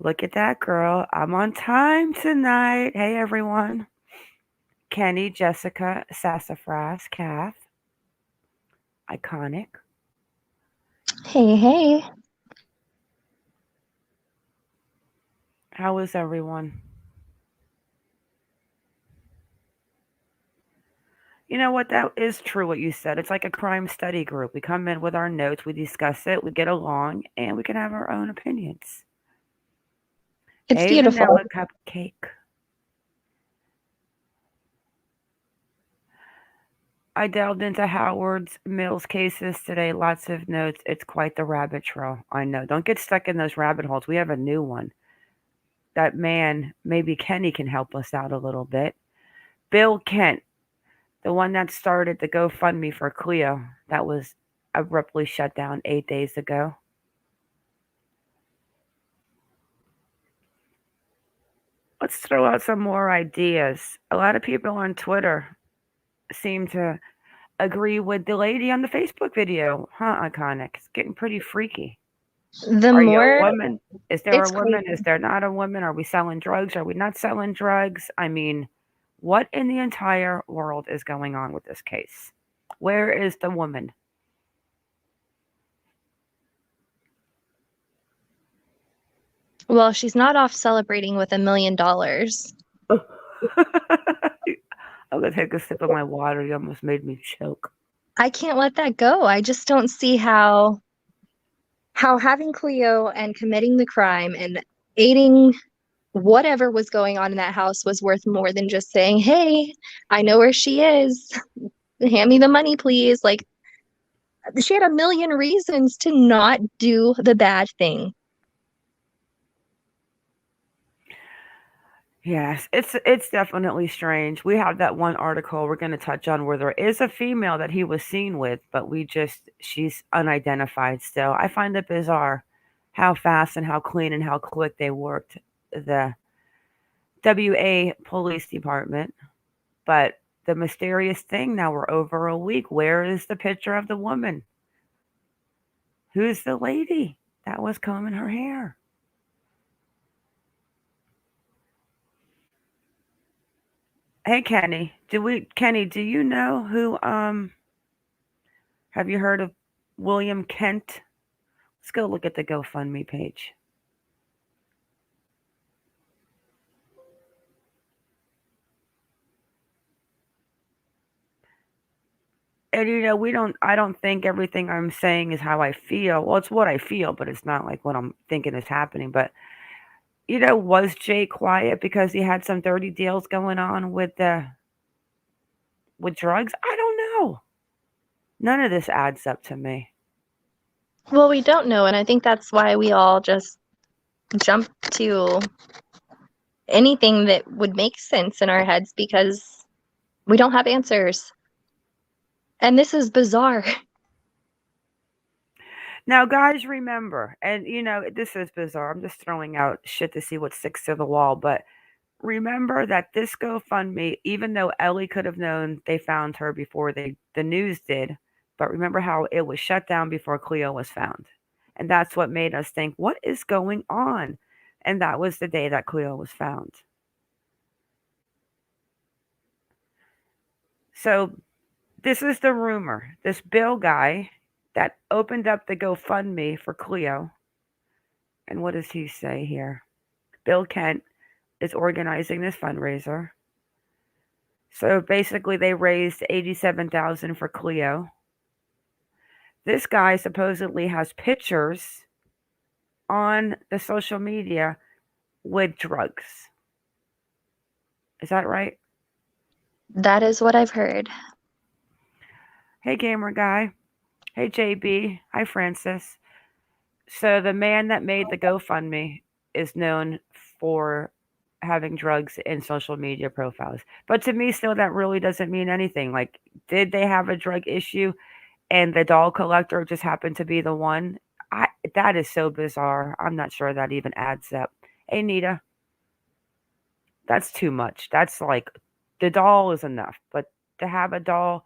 Look at that girl. I'm on time tonight. Hey, everyone. Kenny, Jessica, Sassafras, Kath. Iconic. Hey, hey. How is everyone? You know what? That is true what you said. It's like a crime study group. We come in with our notes, we discuss it, we get along, and we can have our own opinions. It's Hey, beautiful. Vanilla Cupcake. I delved into Howard Mills cases today. Lots of notes. It's quite the rabbit trail. I know. Don't get stuck in those rabbit holes. We have a new one. That man, maybe Kenny can help us out a little bit. Bill Kent, the one that started the GoFundMe for Cleo, that was abruptly shut down 8 days ago. Let's throw out some more ideas. A lot of people on Twitter seem to agree with the lady on the Facebook video. Huh, Iconic? It's getting pretty freaky. The Are you a more woman? Is there a it's woman? crazy. Is there not a woman? Are we selling drugs? Are we not selling drugs? I mean, what in the entire world is going on with this case? Where is the woman? Well, she's not off celebrating with $1 million. I'm gonna take a sip of my water. You almost made me choke. I can't let that go. I just don't see how having Cleo and committing the crime and aiding whatever was going on in that house was worth more than just saying, "Hey, I know where she is. Hand me the money, please." Like she had a million reasons to not do the bad thing. Yes, it's definitely strange. We have that one article we're going to touch on where there is a female that he was seen with, but she's unidentified still. I find it bizarre how fast and how clean and how quick they worked the WA police department. But the mysterious thing now we're over a week. Where is the picture of the woman? Who's the lady that was combing her hair? Hey Kenny, do you know who have you heard of William Kent? Let's go look at the GoFundMe page. And we don't I don't think everything I'm saying is how I feel. Well, it's what I feel, but it's not like what I'm thinking is happening. But was Jay quiet because he had some dirty deals going on with drugs? I don't know. None of this adds up to me. Well, we don't know, and I think that's why we all just jump to anything that would make sense in our heads because we don't have answers. And this is bizarre. Now, guys, remember, and this is bizarre. I'm just throwing out shit to see what sticks to the wall, but remember that this GoFundMe, even though Ellie could have known they found her before the news did, but remember how it was shut down before Cleo was found. And that's what made us think, what is going on? And that was the day that Cleo was found. So this is the rumor. This Bill guy that opened up the GoFundMe for Cleo. And what does he say here? Bill Kent is organizing this fundraiser. So basically, they raised 87,000 for Cleo. This guy supposedly has pictures on the social media with drugs. Is that right? That is what I've heard. Hey, gamer guy. Hey, JB. Hi, Francis. So the man that made the GoFundMe is known for having drugs in social media profiles. But to me, still, that really doesn't mean anything. Like, did they have a drug issue and the doll collector just happened to be the one? I That is so bizarre. I'm not sure that even adds up. Hey, Nita, that's too much. That's like the doll is enough, but to have a doll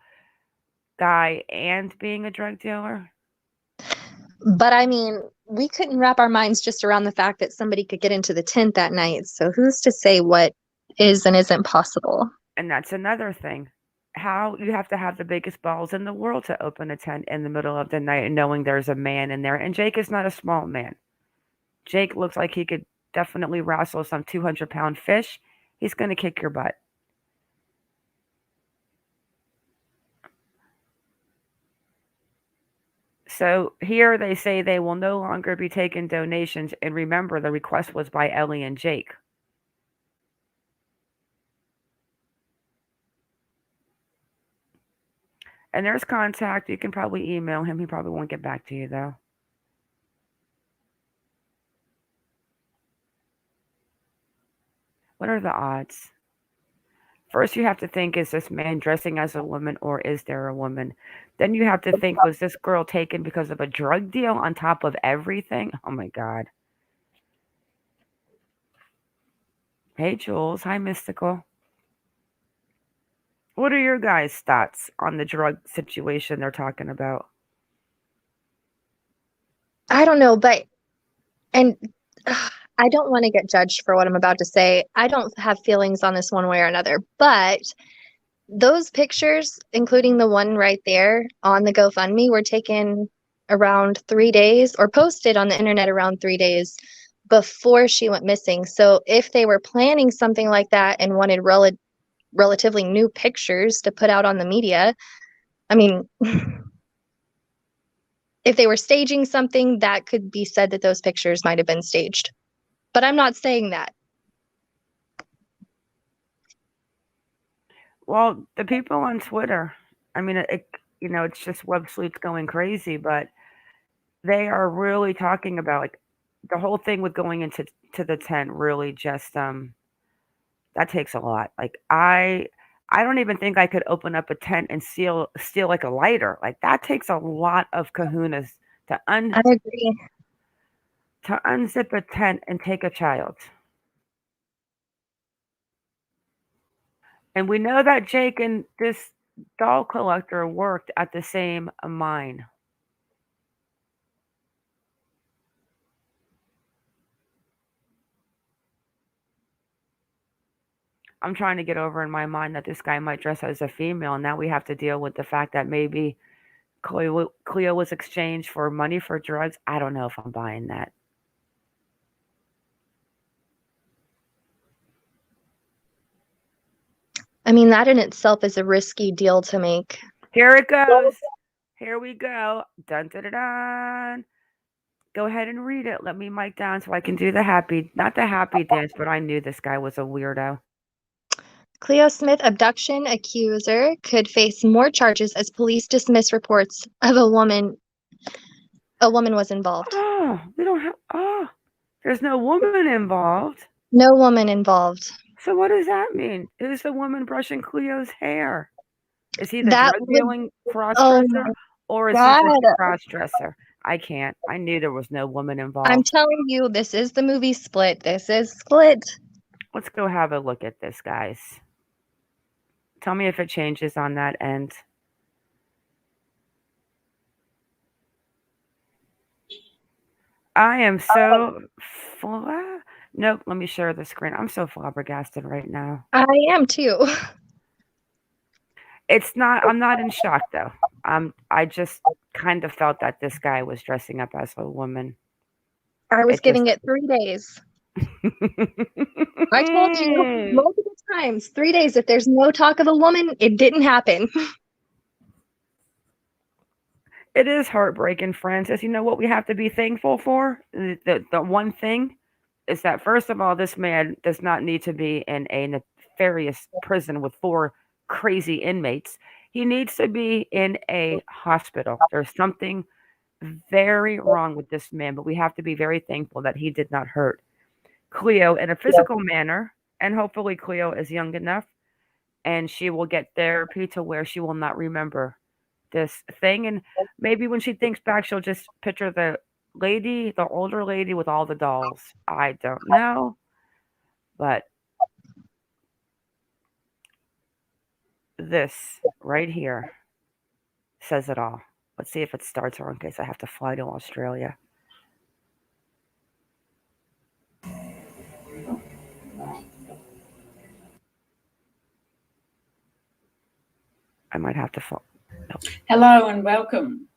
guy and being a drug dealer, But I mean, we couldn't wrap our minds just around the fact that somebody could get into the tent that night. So who's to say what is and isn't possible? And that's another thing. How you have to have the biggest balls in the world to open a tent in the middle of the night and knowing there's a man in there. And Jake is not a small man. Jake looks like he could definitely wrestle some 200-pound fish. He's going to kick your butt. So here they say they will no longer be taking donations. And remember, the request was by Ellie and Jake. And there's contact. You can probably email him. He probably won't get back to you, though. What are the odds? First, you have to think, is this man dressing as a woman or is there a woman? Then you have to think, was this girl taken because of a drug deal on top of everything? Oh my God. Hey, Jules. Hi, Mystical. What are your guys' thoughts on the drug situation they're talking about? I don't know, but and I don't want to get judged for what I'm about to say. I don't have feelings on this one way or another, but those pictures, including the one right there on the GoFundMe, were taken around 3 days or posted on the internet around 3 days before she went missing. So if they were planning something like that and wanted relatively new pictures to put out on the media, I mean, if they were staging something, that could be said that those pictures might have been staged. But I'm not saying that. Well, the people on Twitter, I mean, it's just web sleuths going crazy, but they are really talking about like the whole thing with going into the tent really just that takes a lot. Like I don't even think I could open up a tent and steal like a lighter. Like that takes a lot of kahunas to I agree. unzip a tent and take a child. And we know that Jake and this doll collector worked at the same mine. I'm trying to get over in my mind that this guy might dress as a female. And now we have to deal with the fact that maybe Cleo was exchanged for money for drugs. I don't know if I'm buying that. I mean, that in itself is a risky deal to make. Here it goes. Here we go. Dun dun dun dun. Go ahead and read it. Let me mic down so I can do the happy, not the happy dance, but I knew this guy was a weirdo. Cleo Smith abduction accuser could face more charges as police dismiss reports of a woman was involved. Oh, we don't have. Oh, there's no woman involved. No woman involved. So what does that mean? Who's the woman brushing Cleo's hair? Is he the That drug would, dealing cross oh dresser, my or is he God. just a cross dresser? I can't. I knew there was no woman I'm involved. telling you, this is the movie Split. This is Split. Let's go have a look at this, guys. Tell me if it changes on that end. I am so nope, let me share the screen. I'm so flabbergasted right now. I am too. I'm not in shock though. I just kind of felt that this guy was dressing up as a woman. I was It just giving it 3 days. I told you multiple times, 3 days. If there's no talk of a woman, it didn't happen. It is heartbreaking, Francis. You know what we have to be thankful for? The one thing is that first of all, this man does not need to be in a nefarious prison with four crazy inmates. He needs to be in a hospital. There's something very wrong with this man, but we have to be very thankful that he did not hurt Cleo in a physical manner. And hopefully, Cleo is young enough and she will get therapy to where she will not remember this thing. And maybe when she thinks back, she'll just picture the older lady with all the dolls. I don't know. But this right here says it all. Let's see if it starts or in case I have to fly to Australia. I might have to fly. No. Hello and welcome.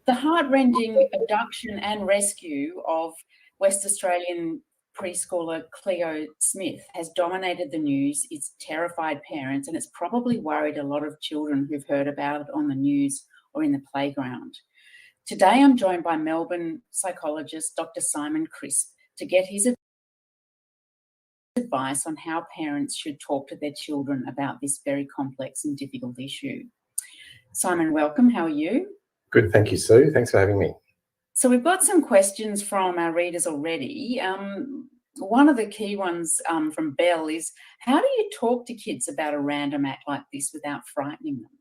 The heart-rending abduction and rescue of West Australian preschooler Cleo Smith has dominated the news. It's terrified parents, and it's probably worried a lot of children who've heard about it on the news or in the playground. Today I'm joined by Melbourne psychologist Dr. Simon Crisp to get his advice on how parents should talk to their children about this very complex and difficult issue. Simon, welcome. How are you? Good, thank you, Sue. Thanks for having me. So we've got some questions from our readers already. One of the key ones from Belle is, how do you talk to kids about a random act like this without frightening them?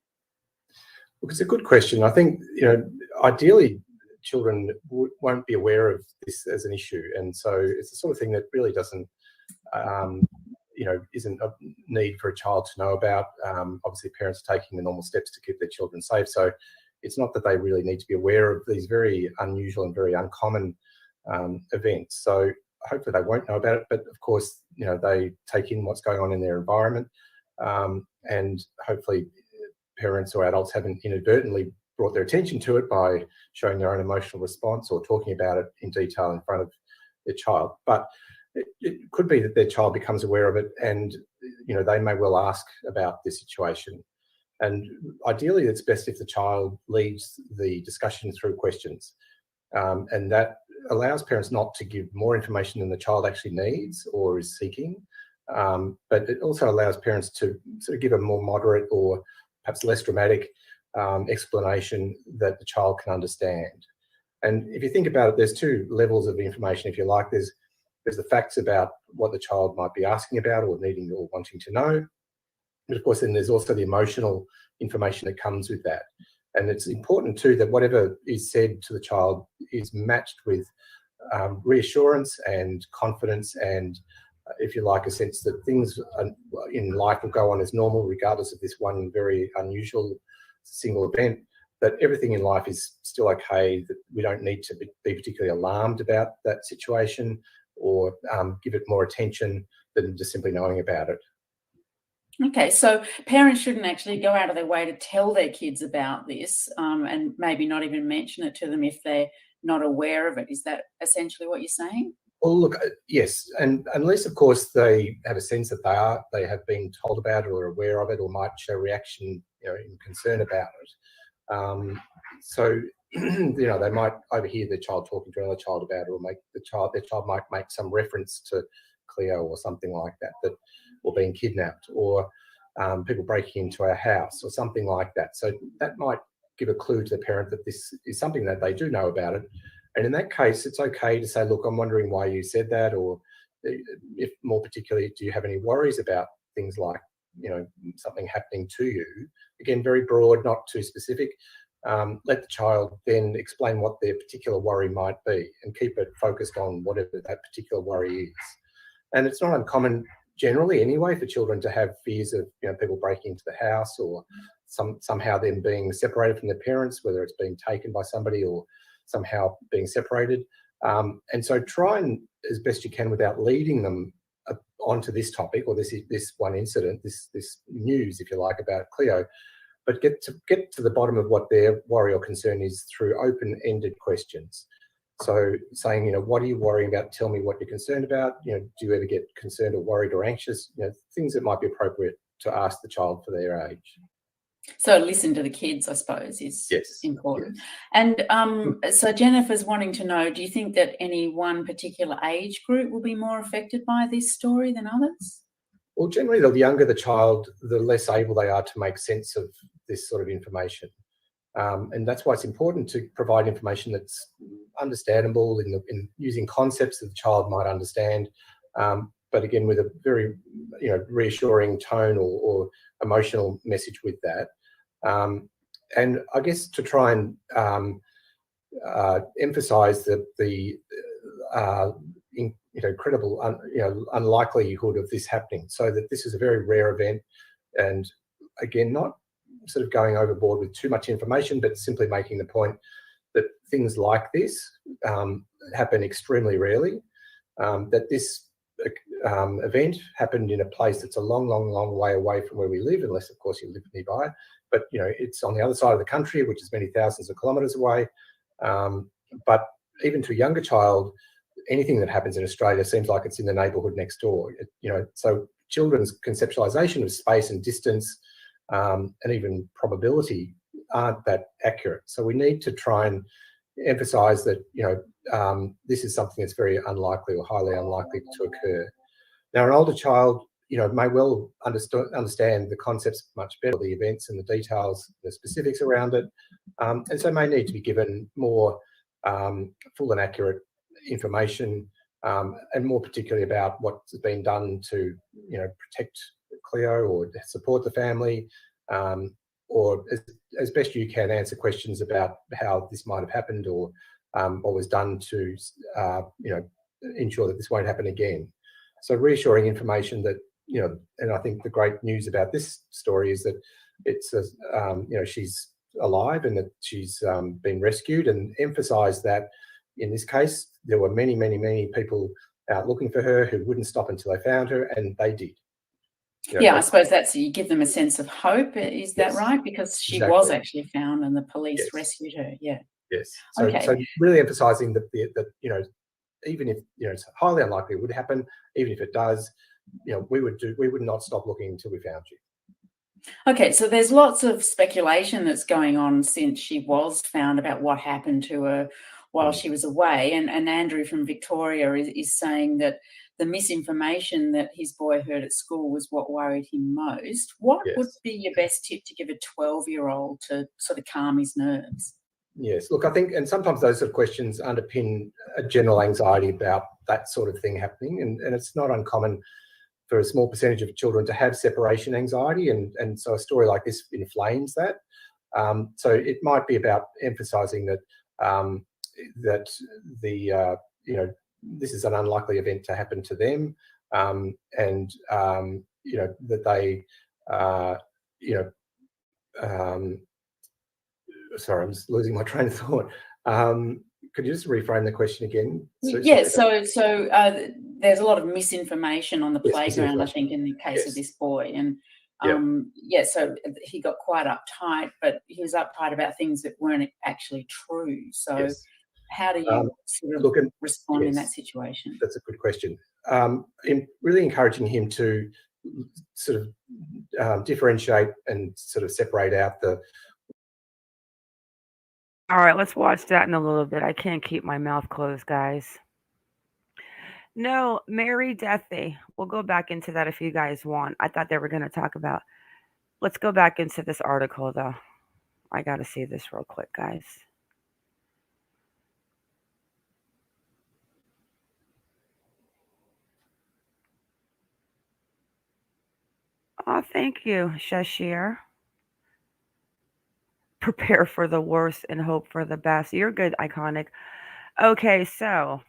Look, it's a good question. I think, ideally children won't be aware of this as an issue. And so it's the sort of thing that really doesn't, isn't a need for a child to know about. Obviously, parents are taking the normal steps to keep their children safe. So it's not that they really need to be aware of these very unusual and very uncommon events. So hopefully they won't know about it. But of course, they take in what's going on in their environment. And hopefully parents or adults haven't inadvertently brought their attention to it by showing their own emotional response or talking about it in detail in front of their child. But it could be that their child becomes aware of it and, they may well ask about this situation. And ideally, it's best if the child leads the discussion through questions. And that allows parents not to give more information than the child actually needs or is seeking. But it also allows parents to sort of give a more moderate or perhaps less dramatic explanation that the child can understand. And if you think about it, there's two levels of information, if you like. There's the facts about what the child might be asking about or needing or wanting to know. But of course, then there's also the emotional information that comes with that. And it's important too that whatever is said to the child is matched with reassurance and confidence and, if you like, a sense that things in life will go on as normal regardless of this one very unusual single event, that everything in life is still okay, that we don't need to be particularly alarmed about that situation or give it more attention than just simply knowing about it. Okay, so parents shouldn't actually go out of their way to tell their kids about this and maybe not even mention it to them if they're not aware of it. Is that essentially what you're saying? Well, look, yes, and unless, of course, they have a sense that they have been told about it or aware of it or might show reaction, in concern about it. So, they might overhear their child talking to another child about it, or their child might make some reference to Cleo or something like that, or being kidnapped, or people breaking into our house, or something like that. So that might give a clue to the parent that this is something that they do know about it. And in that case, it's okay to say, look, I'm wondering why you said that, or if more particularly, do you have any worries about things like, something happening to you? Again, very broad, not too specific. Let the child then explain what their particular worry might be and keep it focused on whatever that particular worry is. And it's not uncommon generally anyway for children to have fears of people breaking into the house or somehow them being separated from their parents, whether it's being taken by somebody or somehow being separated. And so try and, as best you can, without leading them onto this topic or this one incident, this news, if you like, about Cleo, but get to the bottom of what their worry or concern is through open-ended questions. So saying, what are you worrying about? Tell me what you're concerned about. Do you ever get concerned or worried or anxious? Things that might be appropriate to ask the child for their age. So listen to the kids, I suppose, is important. Yes. And so Jennifer's wanting to know, do you think that any one particular age group will be more affected by this story than others? Well, generally, the younger the child, the less able they are to make sense of this sort of information. And that's why it's important to provide information that's understandable in using concepts that the child might understand, but again, with a very reassuring tone or emotional message with that. And I guess to try and emphasise the incredible unlikelihood of this happening, so that this is a very rare event, and again, not sort of going overboard with too much information, but simply making the point that things like this happen extremely rarely, that this event happened in a place that's a long, long, long way away from where we live, unless, of course, you live nearby. But, you know, it's on the other side of the country, which is many thousands of kilometres away. But even to a younger child, anything that happens in Australia seems like it's in the neighbourhood next door. You know, so children's conceptualisation of space and distance and even probability aren't that accurate. So we need to try and emphasise that, you know, this is something that's very unlikely or highly unlikely to occur. Now, an older child, you know, may well understand the concepts much better, the events and the details, the specifics around it, and so may need to be given more full and accurate information, and more particularly about what's been done to, you know, protect Cleo or support the family, or as best you can answer questions about how this might have happened, or what was done to, you know, ensure that this won't happen again. So reassuring information that, you know, and I think the great news about this story is that it's, you know, she's alive and that she's been rescued, and emphasise that in this case, there were many, many, many people out looking for her who wouldn't stop until they found her, and they did. You know, yeah, I suppose that's, you give them a sense of hope. Is that right? Because she was actually found and the police rescued her. Yeah. Yes. So, so really emphasising that, that, you know, even if, you know, it's highly unlikely it would happen, even if it does, you know, we would not stop looking until we found you. Okay, so there's lots of speculation that's going on since she was found about what happened to her while she was away. And Andrew from Victoria is saying that the misinformation that his boy heard at school was what worried him most. What would be your best tip to give a 12-year-old to sort of calm his nerves? Yes, look, I think, and sometimes those sort of questions underpin a general anxiety about that sort of thing happening, and it's not uncommon for a small percentage of children to have separation anxiety, and so a story like this inflames that. So it might be about emphasising that that the you know, this is an unlikely event to happen to them, and you know, that they you know, sorry, I'm just losing my train of thought. Could you just reframe the question again? Yes, so there's a lot of misinformation on the playground, I think, in the case of this boy. And so he got quite uptight, but he was uptight about things that weren't actually true. So how do you sort of respond in that situation? That's a good question. Really encouraging him to sort of differentiate and sort of separate out the... All right, let's watch that in a little bit. I can't keep my mouth closed, guys. No, Mary Deathy. We'll go back into that if you guys want. I thought they were going to talk about... Let's go back into this article, though. I got to see this real quick, guys. Oh, thank you, Shashir. Prepare for the worst and hope for the best. You're good, Iconic. Okay, so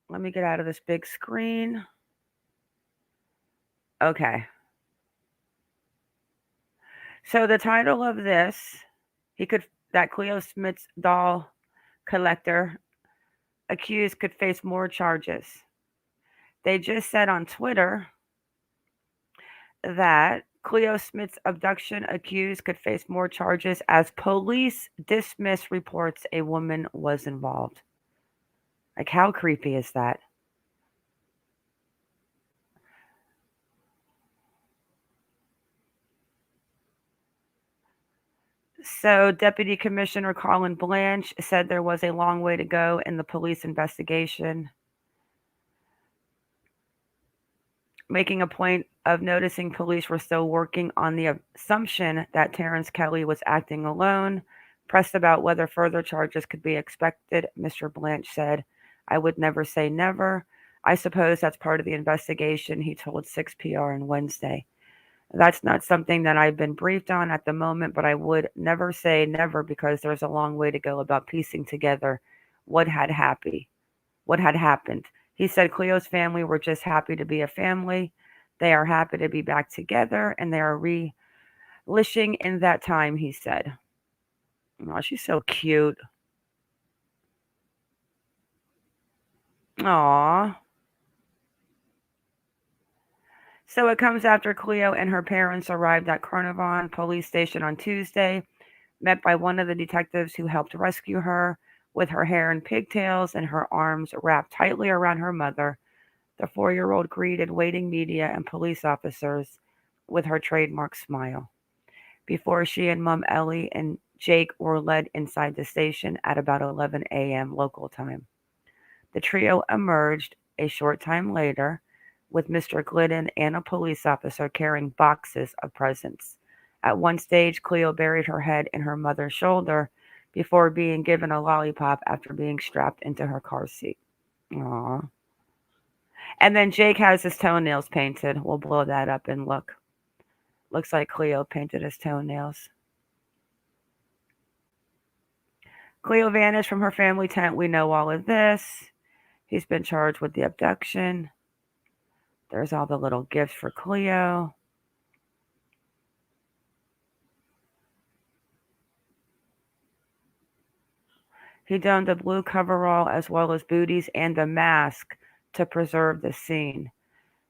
let me get out of this big screen. Okay. So the title of this, that Cleo Smith's doll collector accused could face more charges. They just said on Twitter that Cleo Smith's abduction accused could face more charges as police dismiss reports a woman was involved. Like, how creepy is that? So Deputy Commissioner Colin Blanche said there was a long way to go in the police investigation, making a point of noticing police were still working on the assumption that Terrence Kelly was acting alone. Pressed about whether further charges could be expected, Mr. Blanche said, "I would never say never. I suppose that's part of the investigation," he told 6PR on Wednesday. "That's not something that I've been briefed on at the moment, but I would never say never because there's a long way to go about piecing together what had happened." He said Cleo's family were just happy to be a family. They are happy to be back together, and they are Lishing in that time, he said. Oh, she's so cute. Aw. So it comes after Cleo and her parents arrived at Carnarvon police station on Tuesday, met by one of the detectives who helped rescue her. With her hair in pigtails and her arms wrapped tightly around her mother, the 4-year-old greeted waiting media and police officers with her trademark smile. Before she and Mum Ellie and Jake were led inside the station at about 11 a.m. local time. The trio emerged a short time later with Mr. Glidden and a police officer carrying boxes of presents. At one stage, Cleo buried her head in her mother's shoulder before being given a lollipop after being strapped into her car seat. Aww. And then Jake has his toenails painted. We'll blow that up and look. Looks like Cleo painted his toenails. Cleo vanished from her family tent. We know all of this. He's been charged with the abduction. There's all the little gifts for Cleo. He donned a blue coverall as well as booties and a mask to preserve the scene.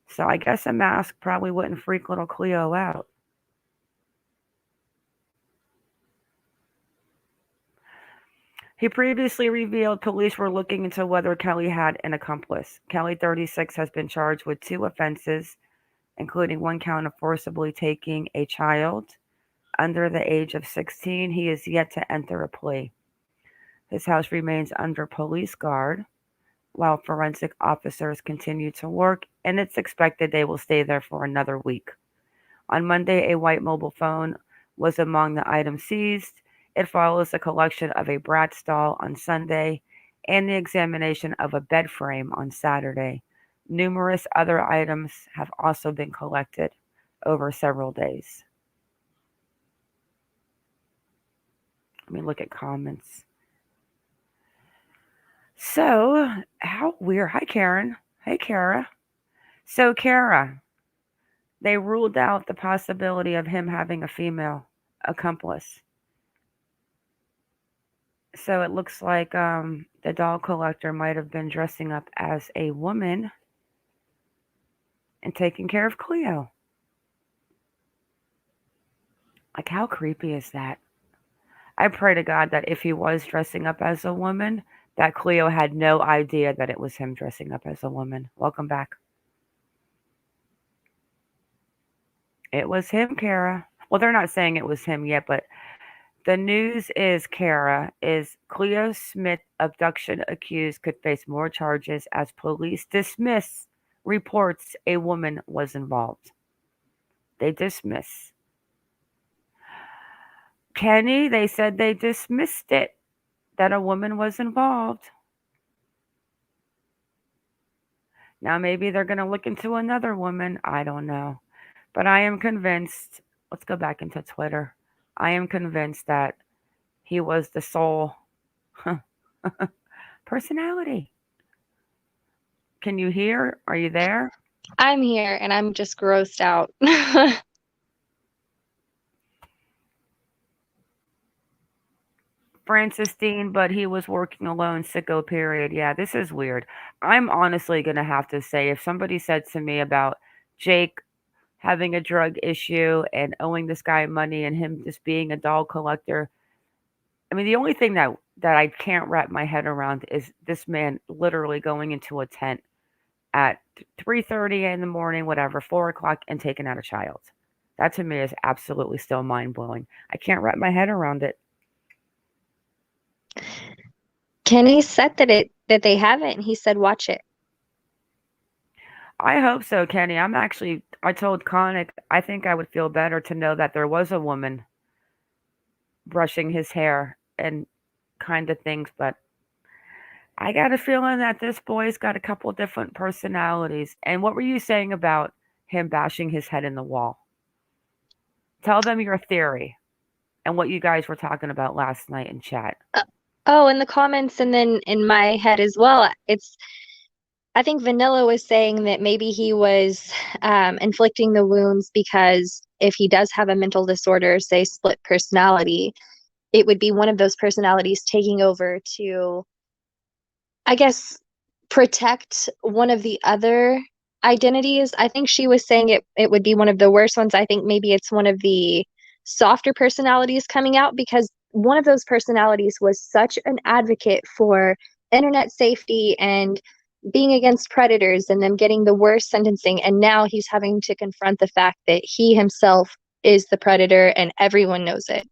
So I guess a mask probably wouldn't freak little Cleo out. He previously revealed police were looking into whether Kelly had an accomplice. Kelly, 36, has been charged with 2 offenses, including 1 count of forcibly taking a child under the age of 16. He is yet to enter a plea. His house remains under police guard while forensic officers continue to work, and it's expected they will stay there for another week. On Monday, a white mobile phone was among the items seized. It follows the collection of a Bratz doll on Sunday and the examination of a bed frame on Saturday. Numerous other items have also been collected over several days. Let me look at comments. So, how weird. Hi, Karen. Hey, Kara. So, Kara, they ruled out the possibility of him having a female accomplice. So it looks like the doll collector might have been dressing up as a woman and taking care of Cleo. Like, how creepy is that? I pray to God that if he was dressing up as a woman, that Cleo had no idea that it was him dressing up as a woman. Welcome back. It was him, Kara. Well, they're not saying it was him yet, but the news is, Kara, is Cleo Smith abduction accused could face more charges as police dismiss reports a woman was involved. They dismiss. Kenny, they said they dismissed it, that a woman was involved. Now maybe they're going to look into another woman. I don't know. But I am convinced, let's go back into Twitter. I am convinced that he was the sole personality. Can you hear? Are you there? I'm here and I'm just grossed out. Francis Dean, but he was working alone, sicko period. Yeah, this is weird. I'm honestly going to have to say, if somebody said to me about Jake having a drug issue and owing this guy money and him just being a doll collector, I mean, the only thing that I can't wrap my head around is this man literally going into a tent at 3:30 in the morning, whatever, 4 o'clock, and taking out a child. That to me is absolutely still mind blowing. I can't wrap my head around it. Kenny said that they haven't. He said, watch it. I hope so, Kenny. I told Connick I think I would feel better to know that there was a woman brushing his hair and kind of things, but I got a feeling that this boy's got a couple different personalities. And what were you saying about him bashing his head in the wall? Tell them your theory and what you guys were talking about last night in chat. Oh, in the comments and then in my head as well. I think Vanilla was saying that maybe he was inflicting the wounds because if he does have a mental disorder, say split personality, it would be one of those personalities taking over to, I guess, protect one of the other identities. I think she was saying it would be one of the worst ones. I think maybe it's one of the softer personalities coming out, because one of those personalities was such an advocate for internet safety and being against predators and them getting the worst sentencing. And now he's having to confront the fact that he himself is the predator and everyone knows it.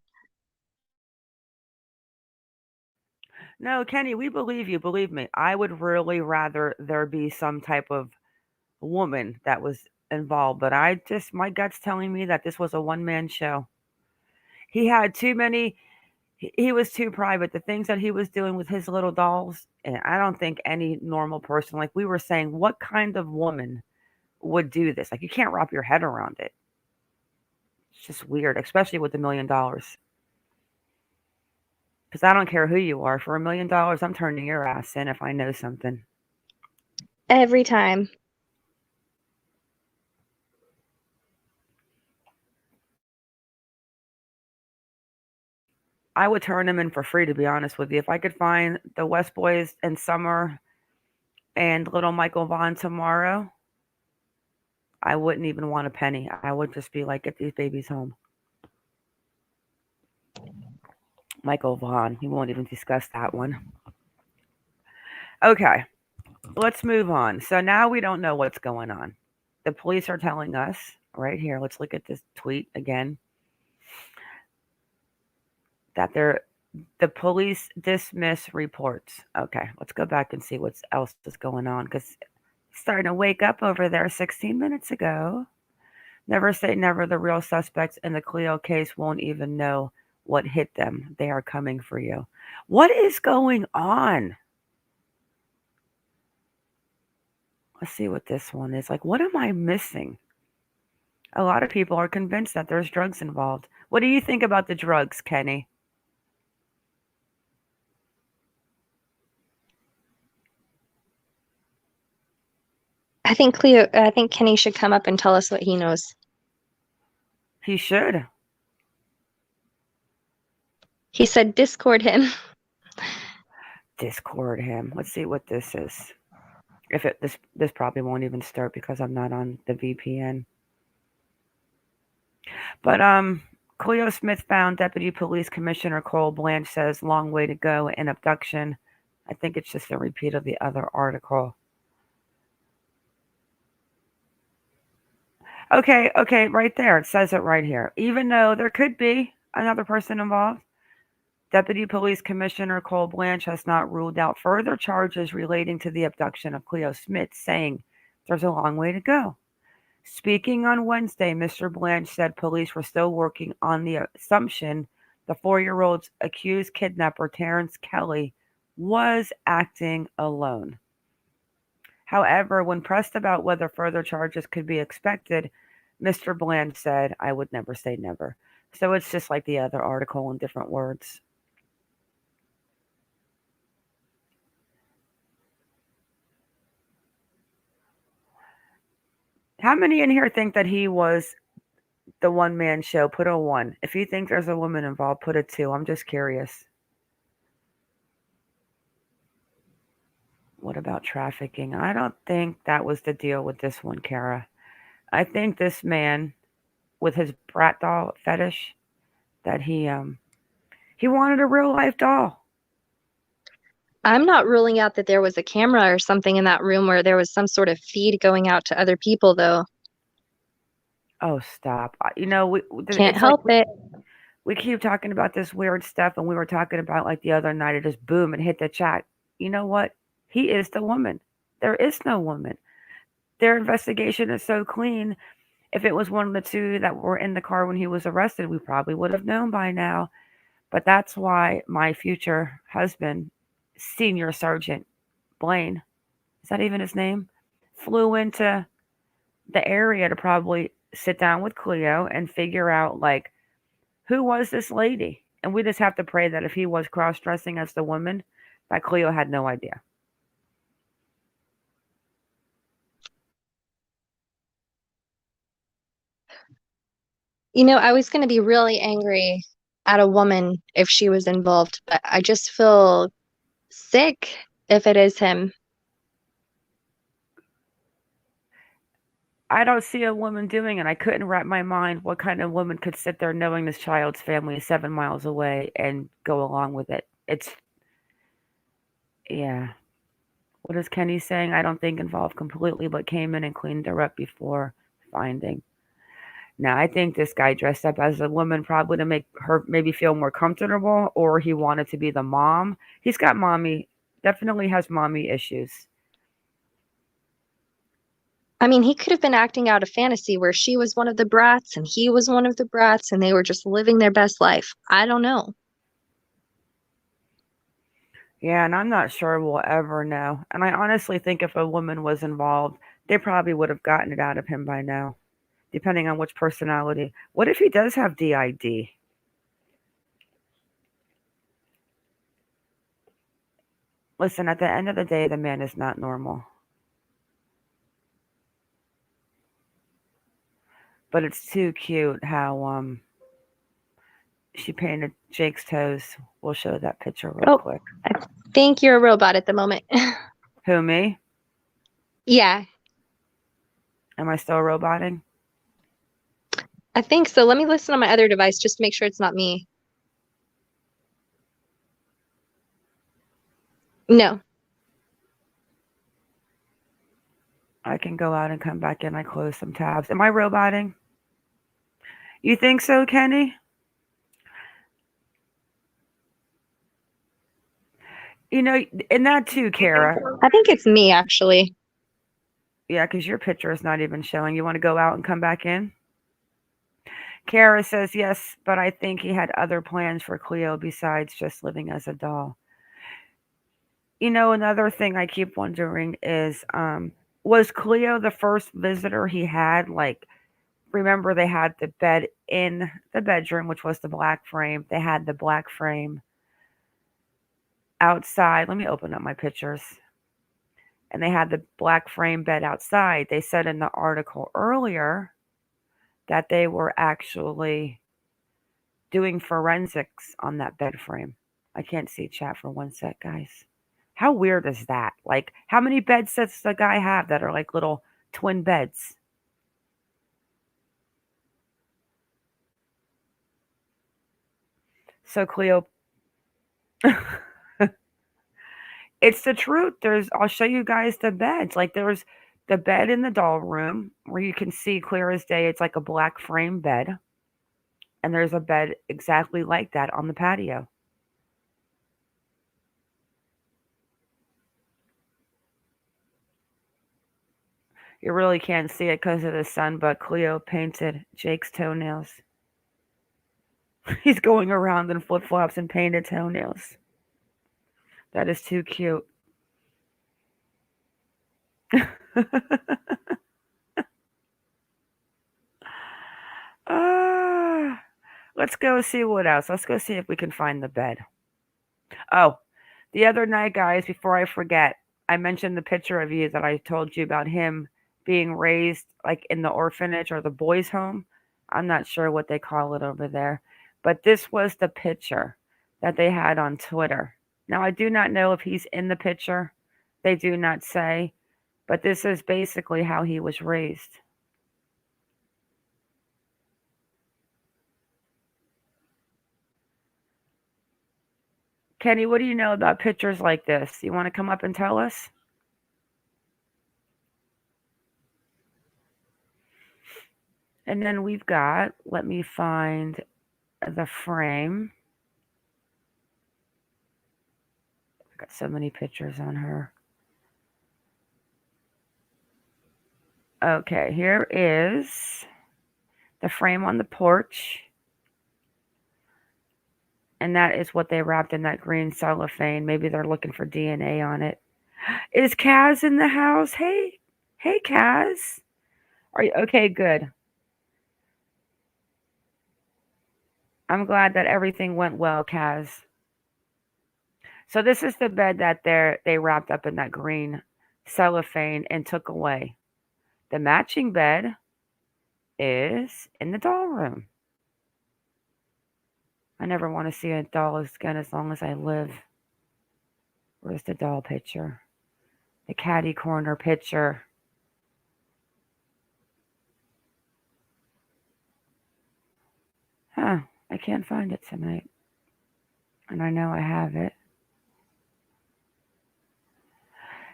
No, Kenny, we believe you. Believe me. I would really rather there be some type of woman that was involved, but my gut's telling me that this was a one-man show. He had too many, he was too private. The things that he was doing with his little dolls, and I don't think any normal person, like we were saying, what kind of woman would do this? Like, you can't wrap your head around it. It's just weird, especially with $1 million. Because I don't care who you are. For $1 million, I'm turning your ass in if I know something. Every time. I would turn him in for free, to be honest with you. If I could find the West Boys in Summer and little Michael Vaughn tomorrow, I wouldn't even want a penny. I would just be like, get these babies home. Michael Vaughn, he won't even discuss that one. Okay, let's move on. So now we don't know what's going on. The police are telling us right here, let's look at this tweet again, that the police dismiss reports. Okay, let's go back and see what else is going on, because starting to wake up over there 16 minutes ago. Never say never. The real suspects in the Cleo case won't even know what hit them. They are coming for you. What is going on? Let's see what this one is. Like, what am I missing? A lot of people are convinced that there's drugs involved. What do you think about the drugs, Kenny? I think Kenny should come up and tell us what he knows. He should. He said Discord him. Discord him. Let's see what this is. If this probably won't even start because I'm not on the VPN. But Cleo Smith found. Deputy Police Commissioner Cole Blanche says long way to go in abduction. I think it's just a repeat of the other article. Okay, right there. It says it right here. Even though there could be another person involved, Deputy Police Commissioner Cole Blanche has not ruled out further charges relating to the abduction of Cleo Smith, saying there's a long way to go. Speaking on Wednesday, Mr. Blanche said police were still working on the assumption the 4-year-old's accused kidnapper, Terrence Kelly, was acting alone. However, when pressed about whether further charges could be expected, Mr. Blanche said, I would never say never. So it's just like the other article in different words. How many in here think that he was the one-man show? Put a 1. If you think there's a woman involved, put a 2. I'm just curious. What about trafficking? I don't think that was the deal with this one, Kara. I think this man, with his brat doll fetish, that he wanted a real life doll. I'm not ruling out that there was a camera or something in that room where there was some sort of feed going out to other people, though. Oh, stop. You know, Can't help it. We keep talking about this weird stuff, and we were talking about, like, the other night, it just boom and hit the chat. You know what? He is the woman. There is no woman. Their investigation is so clean. If it was one of the two that were in the car when he was arrested, we probably would have known by now. But that's why my future husband, Senior Sergeant Blaine, is that even his name? Flew into the area to probably sit down with Cleo and figure out, like, who was this lady? And we just have to pray that if he was cross-dressing as the woman, that Cleo had no idea. You know, I was going to be really angry at a woman if she was involved, but I just feel sick if it is him. I don't see a woman doing it. I couldn't wrap my mind what kind of woman could sit there knowing this child's family is 7 miles away and go along with it. It's, yeah. What is Kenny saying? I don't think involved completely, but came in and cleaned her up before finding. Now, I think this guy dressed up as a woman probably to make her maybe feel more comfortable, or he wanted to be the mom. He's got definitely has mommy issues. I mean, he could have been acting out a fantasy where she was one of the brats and he was one of the brats and they were just living their best life. I don't know. Yeah, and I'm not sure we'll ever know. And I honestly think if a woman was involved, they probably would have gotten it out of him by now, depending on which personality. What if he does have DID? Listen, at the end of the day, the man is not normal. But it's too cute how she painted Jake's toes. We'll show that picture real quick. I think you're a robot at the moment. Who, me? Yeah, Am I still roboting? I think so. Let me listen on my other device just to make sure it's not me. No. I can go out and come back in. I close some tabs. Am I roboting? You think so, Kenny? You know, and that too, Kara. I think it's me, actually. Yeah, because your picture is not even showing. You want to go out and come back in? Kara says yes, but I think he had other plans for Cleo besides just living as a doll. You know, another thing I keep wondering is, was Cleo the first visitor he had? Like, remember they had the bed in the bedroom, which was the black frame. They had the black frame outside. Let me open up my pictures. And they had the black frame bed outside. They said in the article earlier that they were actually doing forensics on that bed frame. I can't see chat for one sec, guys. How weird is that? Like, how many bed sets does the guy have that are like little twin beds? So Cleo, it's the truth. I'll show you guys the beds. Like there's the bed in the doll room where you can see clear as day. It's like a black frame bed. And there's a bed exactly like that on the patio. You really can't see it because of the sun, but Cleo painted Jake's toenails. He's going around in flip-flops and painted toenails. That is too cute. Let's go see what else. Let's go see if we can find the bed. Oh, the other night, guys, before I forget, I mentioned the picture of you that I told you about him being raised like in the orphanage or the boys' home. I'm not sure what they call it over there. But this was the picture that they had on Twitter. Now, I do not know if he's in the picture. They do not say. But this is basically how he was raised. Kenny, what do you know about pictures like this? You want to come up and tell us? And then we've got, let me find the frame. I've got so many pictures on her. Okay, here is the frame on the porch. And that is what they wrapped in that green cellophane. Maybe they're looking for DNA on it. Is Kaz in the house? Hey, Kaz. Are you okay? Good. I'm glad that everything went well, Kaz. So this is the bed that they wrapped up in that green cellophane and took away. The matching bed is in the doll room. I never want to see a doll again as long as I live. Where's the doll picture? The catty corner picture. Huh, I can't find it tonight. And I know I have it.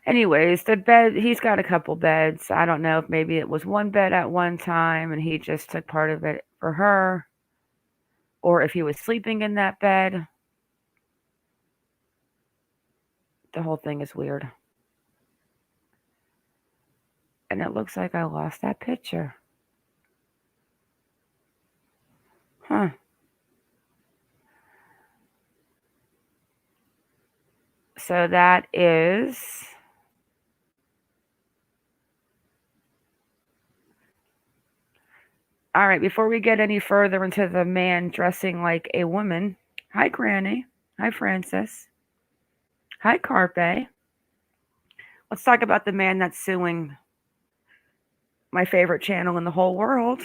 Anyways, the bed, he's got a couple beds. I don't know if maybe it was one bed at one time and he just took part of it for her, or if he was sleeping in that bed. The whole thing is weird. And it looks like I lost that picture. Huh. So that is all right. Before we get any further into the man dressing like a woman, hi Granny, hi Francis, hi Carpe. Let's talk about the man that's suing my favorite channel in the whole world.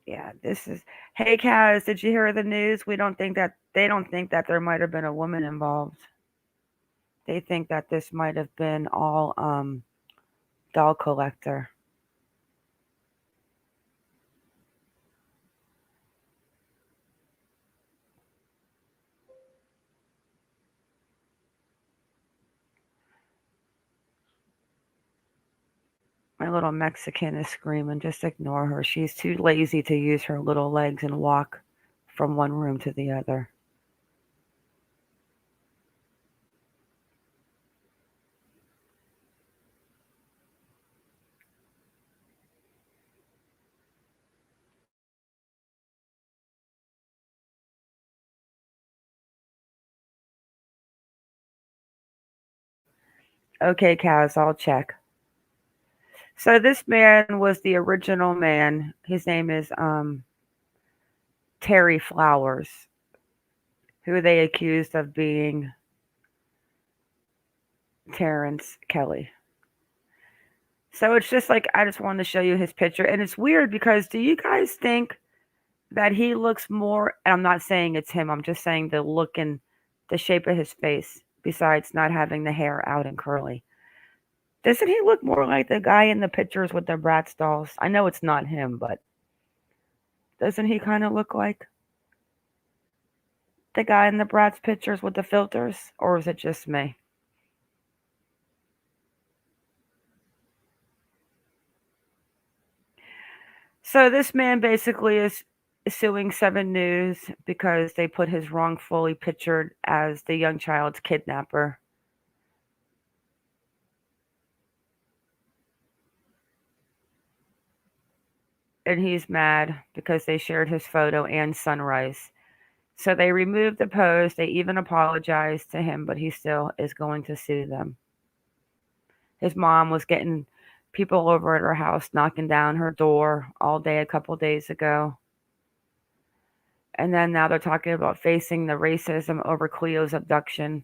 Yeah, this is. Hey Kaz, did you hear the news? We don't think that they don't think that there might have been a woman involved. They think that this might have been all doll collector. My little Mexican is screaming. Just ignore her. She's too lazy to use her little legs and walk from one room to the other. Okay, Kaz, I'll check. So this man was the original man. His name is Terry Flowers, who they accused of being Terrence Kelly. So it's just like I just wanted to show you his picture, and it's weird because do you guys think that he looks more? And I'm not saying it's him. I'm just saying the look and the shape of his face. Besides not having the hair out and curly, doesn't he look more like the guy in the pictures with the Bratz dolls? I know it's not him, but doesn't he kind of look like the guy in the Bratz pictures with the filters? Or is it just me? So this man basically is suing 7 News because they put his wrongfully pictured as the young child's kidnapper. And he's mad because they shared his photo and sunrise. So they removed the post. They even apologized to him, but he still is going to sue them. His mom was getting people over at her house knocking down her door all day a couple days ago. And then now they're talking about facing the racism over Cleo's abduction.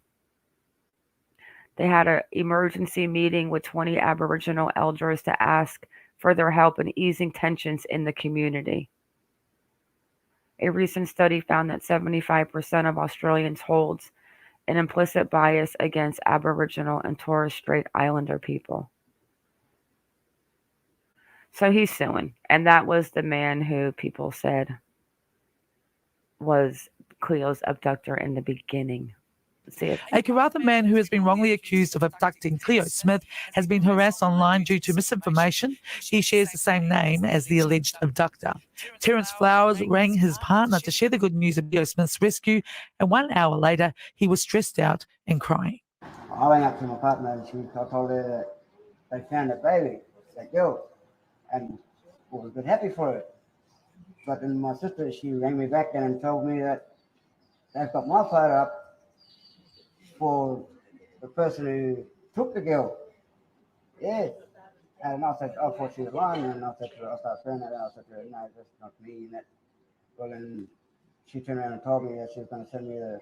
They had an emergency meeting with 20 Aboriginal elders to ask for their help in easing tensions in the community. A recent study found that 75% of Australians holds an implicit bias against Aboriginal and Torres Strait Islander people. So he's suing. And that was the man who people said was Cleo's abductor in the beginning. A Karratha man who has been wrongly accused of abducting Cleo Smith has been harassed online due to misinformation. He shares the same name as the alleged abductor. Terence Flowers rang his partner to share the good news of Cleo Smith's rescue, and 1 hour later, he was stressed out and crying. I rang up to my partner and I told her that they found a baby, that girl, and I was a bit happy for it. But then my sister, she rang me back and told me that they've got my photo up for the person who took the girl. Yeah. And I said, I thought she was lying, and I said to her, I started saying that, and I said to her, no, that's not me. And that, well, then she turned around and told me that she was going to send me the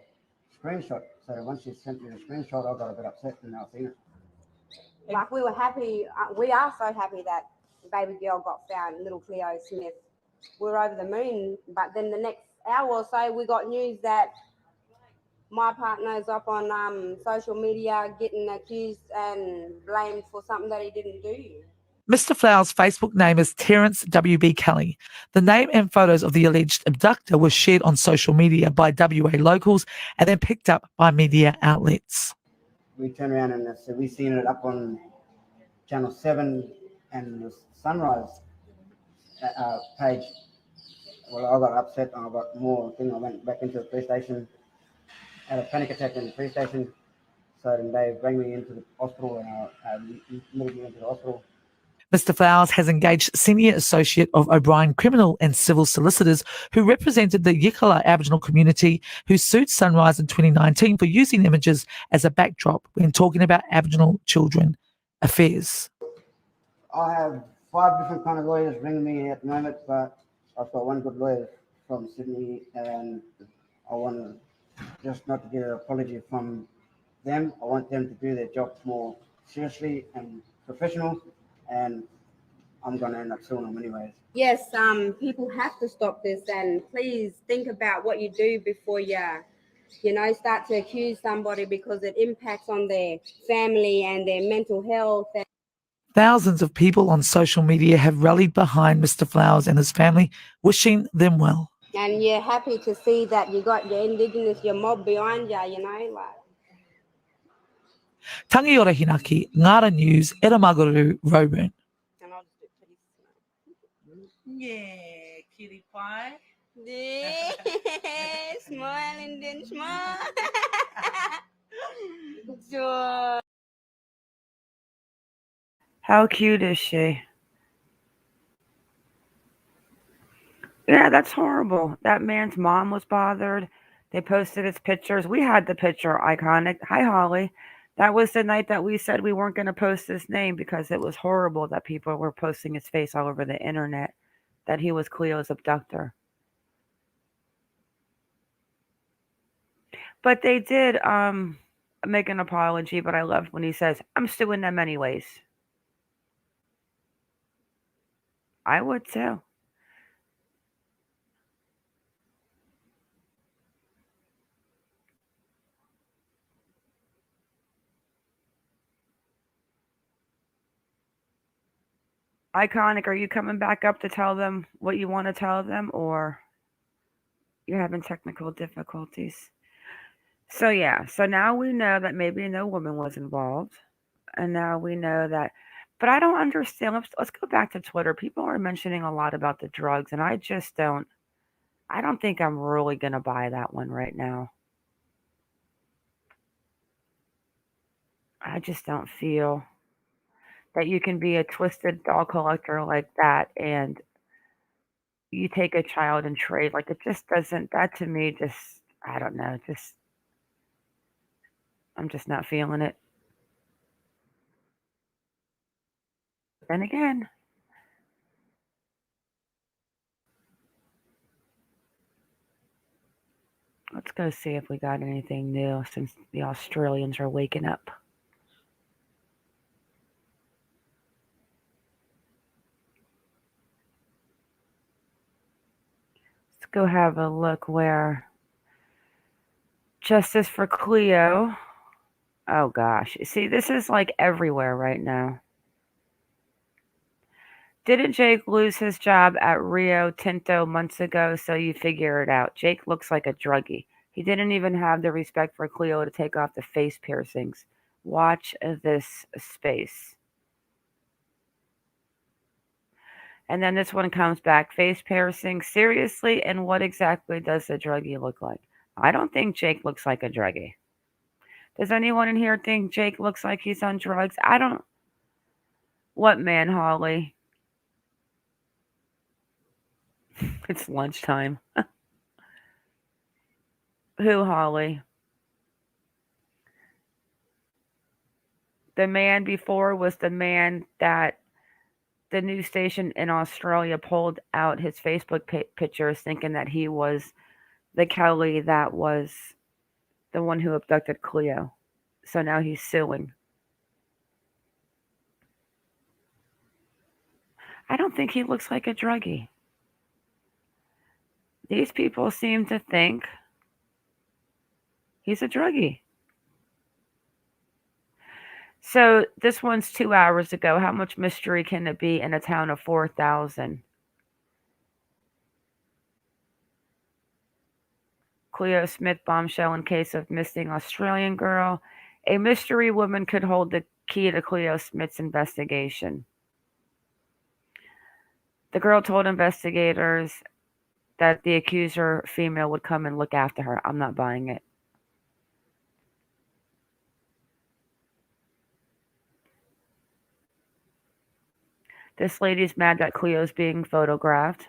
screenshot. So once she sent me the screenshot, I got a bit upset and I seen it. Like we were happy, we are so happy that baby girl got found, little Cleo Smith. We were over the moon, but then the next hour or so, we got news that my partner's up on social media getting accused and blamed for something that he didn't do. Mr. Flower's Facebook name is Terence W.B. Kelly. The name and photos of the alleged abductor were shared on social media by WA locals and then picked up by media outlets. We turned around and said we seen it up on Channel 7 and the Sunrise page. Well, I got upset and I got more thing. I went back into the police station, had a panic attack in the police station. So then they bring me into the hospital and I moved me into the hospital. Mr. Flowers has engaged Senior Associate of O'Brien Criminal and Civil Solicitors who represented the Yikala Aboriginal community who sued Sunrise in 2019 for using images as a backdrop when talking about Aboriginal children affairs. I have 5 different kind of lawyers ringing me at the moment, but I've got one good lawyer from Sydney and I want just not to get an apology from them. I want them to do their job more seriously and professional, and I'm going to end up suing them anyways. Yes, people have to stop this, and please think about what you do before you start to accuse somebody, because it impacts on their family and their mental health. Thousands of people on social media have rallied behind Mr. Flowers and his family, wishing them well. And you're happy to see that you got your mob behind you, Tangi ora Hinaki, Ngara News, Eramagaru, Roburn. And I'll just do Yeah, cutie pie. Yeah, smile and then smile. Joy. How cute is she? Yeah, that's horrible. That man's mom was bothered. They posted his pictures. We had the picture iconic. Hi, Holly. That was the night that we said we weren't going to post his name because it was horrible that people were posting his face all over the internet, that he was Cleo's abductor. But they did make an apology, but I loved when he says, I'm suing them anyways. I would too. Iconic, are you coming back up to tell them what you want to tell them, or you're having technical difficulties? So yeah, so now we know that maybe no woman was involved, and now we know that. But I don't understand. Let's go back to Twitter. People are mentioning a lot about the drugs, and I just don't. I don't think I'm really gonna buy that one right now. I just don't feel that you can be a twisted doll collector like that and you take a child and trade. Like, it just doesn't, that to me just, I don't know, just, I'm just not feeling it. Then again, let's go see if we got anything new since the Australians are waking up. Let's go have a look where justice for Cleo. Oh gosh. See, this is like everywhere right now. Didn't Jake lose his job at Rio Tinto months ago? So you figure it out. Jake looks like a druggie. He didn't even have the respect for Cleo to take off the face piercings. Watch this space. And then this one comes back. Face piercing, seriously? And what exactly does the druggie look like? I don't think Jake looks like a druggie. Does anyone in here think Jake looks like he's on drugs? I don't. What man, Holly? It's lunchtime. Who, Holly? The man before was the man that the news station in Australia pulled out his Facebook pictures thinking that he was the Kelly that was the one who abducted Cleo. So now he's suing. I don't think he looks like a druggie. These people seem to think he's a druggie. So this one's 2 hours ago. How much mystery can it be in a town of 4,000? Cleo Smith bombshell in case of missing Australian girl. A mystery woman could hold the key to Cleo Smith's investigation. The girl told investigators that the accuser female would come and look after her. I'm not buying it. This lady's mad that Cleo's being photographed.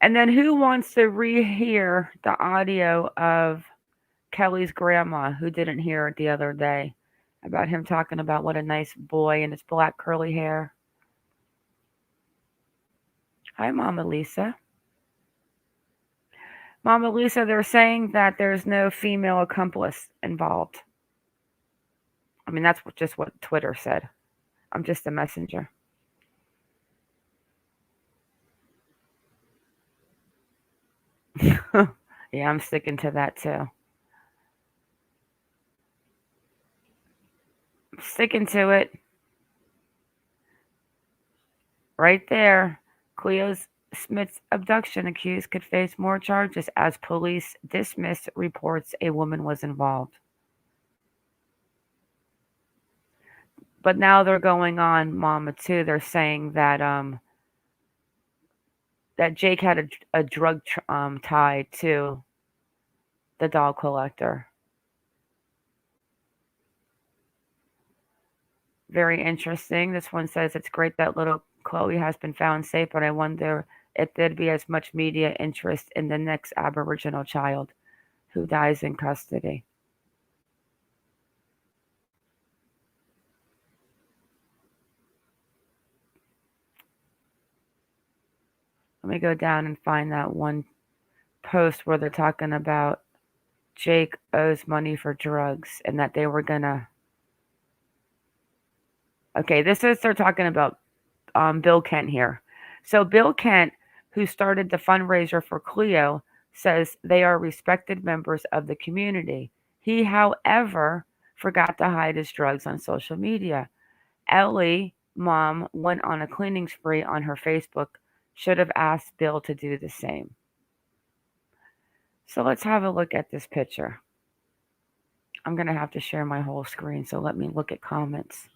And then who wants to rehear the audio of Kelly's grandma, who didn't hear it the other day, about him talking about what a nice boy and his black curly hair? Hi, Mama Lisa. Mama Lisa, they're saying that there's no female accomplice involved. I mean, that's just what Twitter said. I'm just a messenger. Yeah, I'm sticking to that too. I'm sticking to it. Right there. Cleo Smith's abduction accused could face more charges as police dismiss reports a woman was involved. But now they're going on, Mama, too. They're saying that that Jake had a drug tie to the doll collector. Very interesting. This one says it's great that little Chloe has been found safe, but I wonder if there'd be as much media interest in the next Aboriginal child who dies in custody. Let me go down and find that one post where they're talking about Jake owes money for drugs and that they were gonna. Okay, they're talking about Bill Kent here. So Bill Kent, who started the fundraiser for Cleo, says they are respected members of the community. He, however, forgot to hide his drugs on social media. Ellie, mom, went on a cleaning spree on her Facebook. Should have asked Bill to do the same. So let's have a look at this picture. I'm going to have to share my whole screen, so let me look at comments.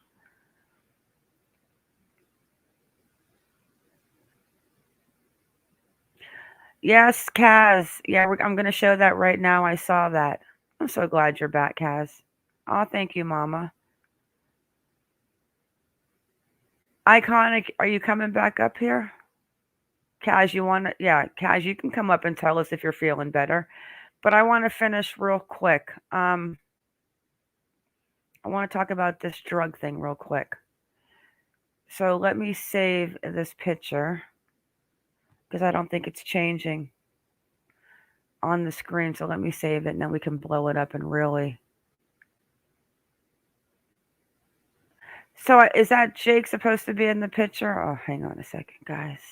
Yes, Kaz. Yeah, I'm going to show that right now. I saw that. I'm so glad you're back, Kaz. Oh, thank you, Mama. Iconic, are you coming back up here? Kaz, you want to? Yeah, Kaz, you can come up and tell us if you're feeling better. But I want to finish real quick. I want to talk about this drug thing real quick. So let me save this picture because I don't think it's changing on the screen. So let me save it and then we can blow it up and really. So is that Jake supposed to be in the picture? Oh, hang on a second, guys.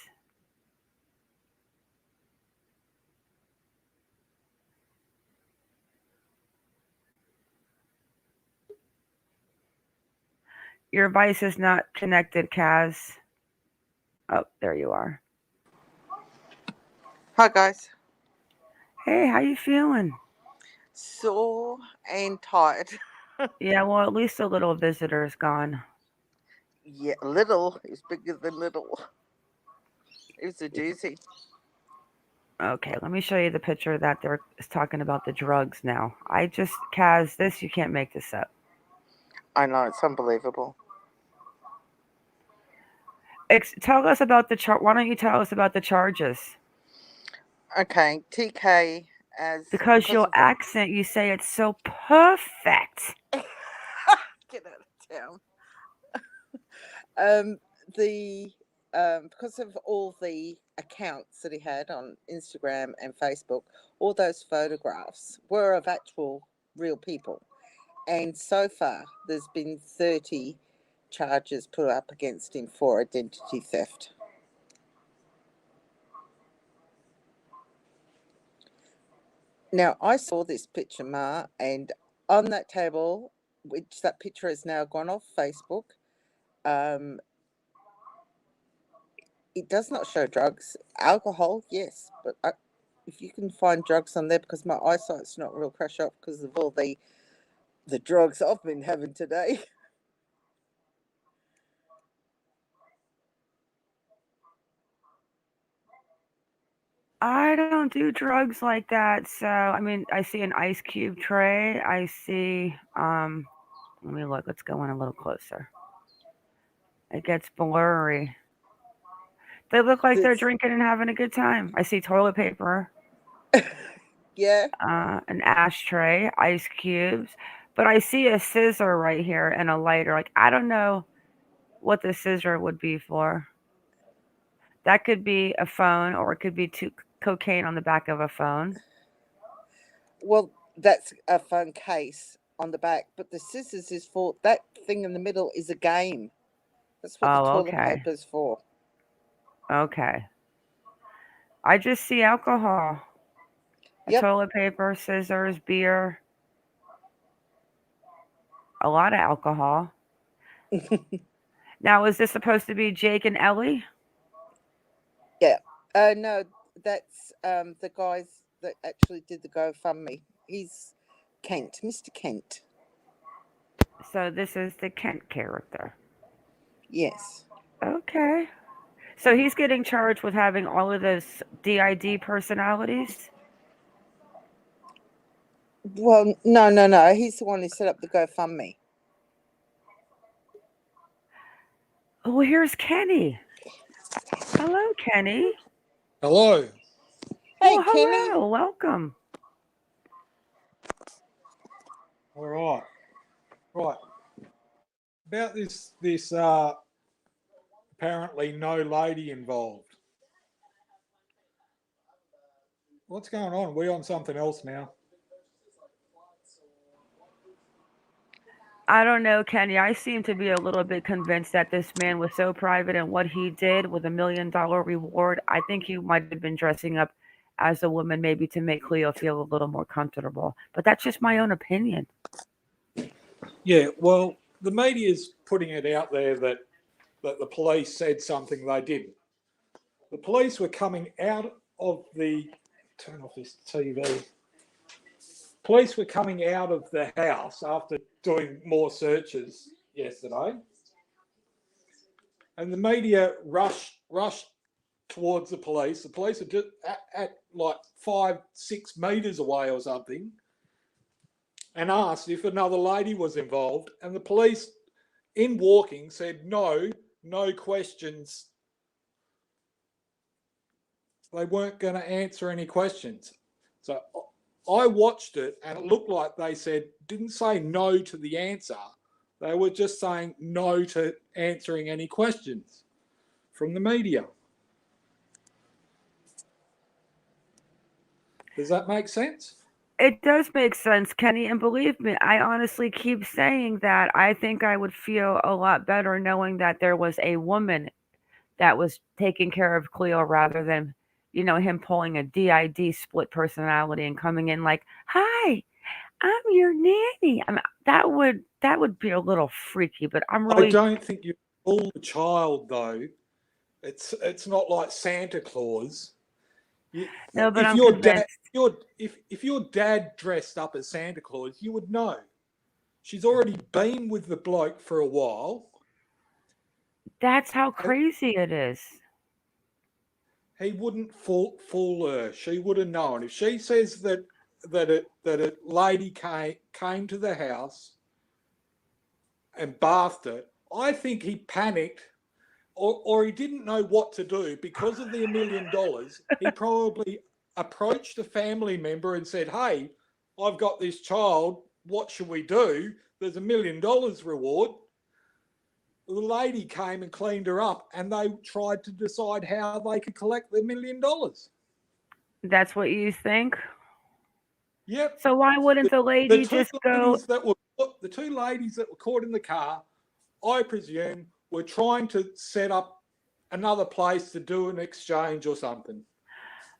Your device is not connected, Kaz. Oh, there you are. Hi guys. Hey, how you feeling? Sore and tired. Yeah, well, at least a little visitor is gone. Yeah, little is bigger than little. It was a doozy. Okay, let me show you the picture that they're talking about the drugs now. Kaz, you can't make this up. I know, it's unbelievable. Tell us about the chart. Why don't you tell us about the charges? Okay, TK because your accent, you say it's so perfect. Get out of town. Because of all the accounts that he had on Instagram and Facebook, all those photographs were of actual real people. And so far, there's been 30 charges put up against him for identity theft. Now, I saw this picture, Ma, and on that table, which that picture has now gone off Facebook, it does not show drugs. Alcohol, yes, but if you can find drugs on there, because my eyesight's not real crash up because of all the drugs I've been having today. I don't do drugs like that. So, I mean, I see an ice cube tray. I see, let me look. Let's go in a little closer. It gets blurry. They look like they're drinking and having a good time. I see toilet paper. Yeah. An ashtray, ice cubes. But I see a scissor right here and a lighter. Like, I don't know what the scissor would be for. That could be a phone, or it could be cocaine on the back of a phone. Well, that's a phone case on the back, but the scissors is for that thing in the middle is a game. That's what the toilet paper's for. Okay. I just see alcohol. Yep. Toilet paper, scissors, beer. A lot of alcohol. Now, is this supposed to be Jake and Ellie? Yeah. No, that's the guys that actually did the GoFundMe. He's Kent, Mr. Kent. So this is the Kent character. Yes. Okay. So he's getting charged with having all of those DID personalities? Well, no. He's the one who set up the GoFundMe. Oh, here's Kenny. Hello, Kenny. Hello. Hey, well, Kenny. Hello. Welcome. All right. Right. About this apparently no lady involved. What's going on? We're on something else now. I don't know, Kenny. I seem to be a little bit convinced that this man was so private in what he did with $1 million reward. I think he might have been dressing up as a woman, maybe to make Cleo feel a little more comfortable. But that's just my own opinion. Yeah, well, the media's putting it out there that the police said something they didn't. The police were coming out of the... Turn off this TV. Police were coming out of the house after doing more searches yesterday. And the media rushed towards the police. The police are just at like 5-6 meters away or something, and asked if another lady was involved. And the police, in walking, said no questions. They weren't going to answer any questions. So I watched it, and it looked like they didn't say no to the answer. They were just saying no to answering any questions from the media. Does that make sense? It does make sense, Kenny. And believe me, I honestly keep saying that I think I would feel a lot better knowing that there was a woman that was taking care of Cleo rather than, him pulling a DID split personality and coming in like, "Hi, I'm your nanny." I mean, that would be a little freaky, but I don't think you fool the child though. It's not like Santa Claus. No, but I'm convinced. If your dad dressed up as Santa Claus, you would know. She's already been with the bloke for a while. That's how crazy it is. He wouldn't fool her. She would have known. If she says that a lady came to the house and bathed it, I think he panicked, or he didn't know what to do because of the $1 million. He probably approached a family member and said, "Hey, I've got this child. What should we do? There's $1 million reward." The lady came and cleaned her up, and they tried to decide how they could collect the $1 million. That's what you think? Yep. So why wouldn't the lady just go? The two ladies that were caught in the car I presume, were trying to set up another place to do an exchange or something.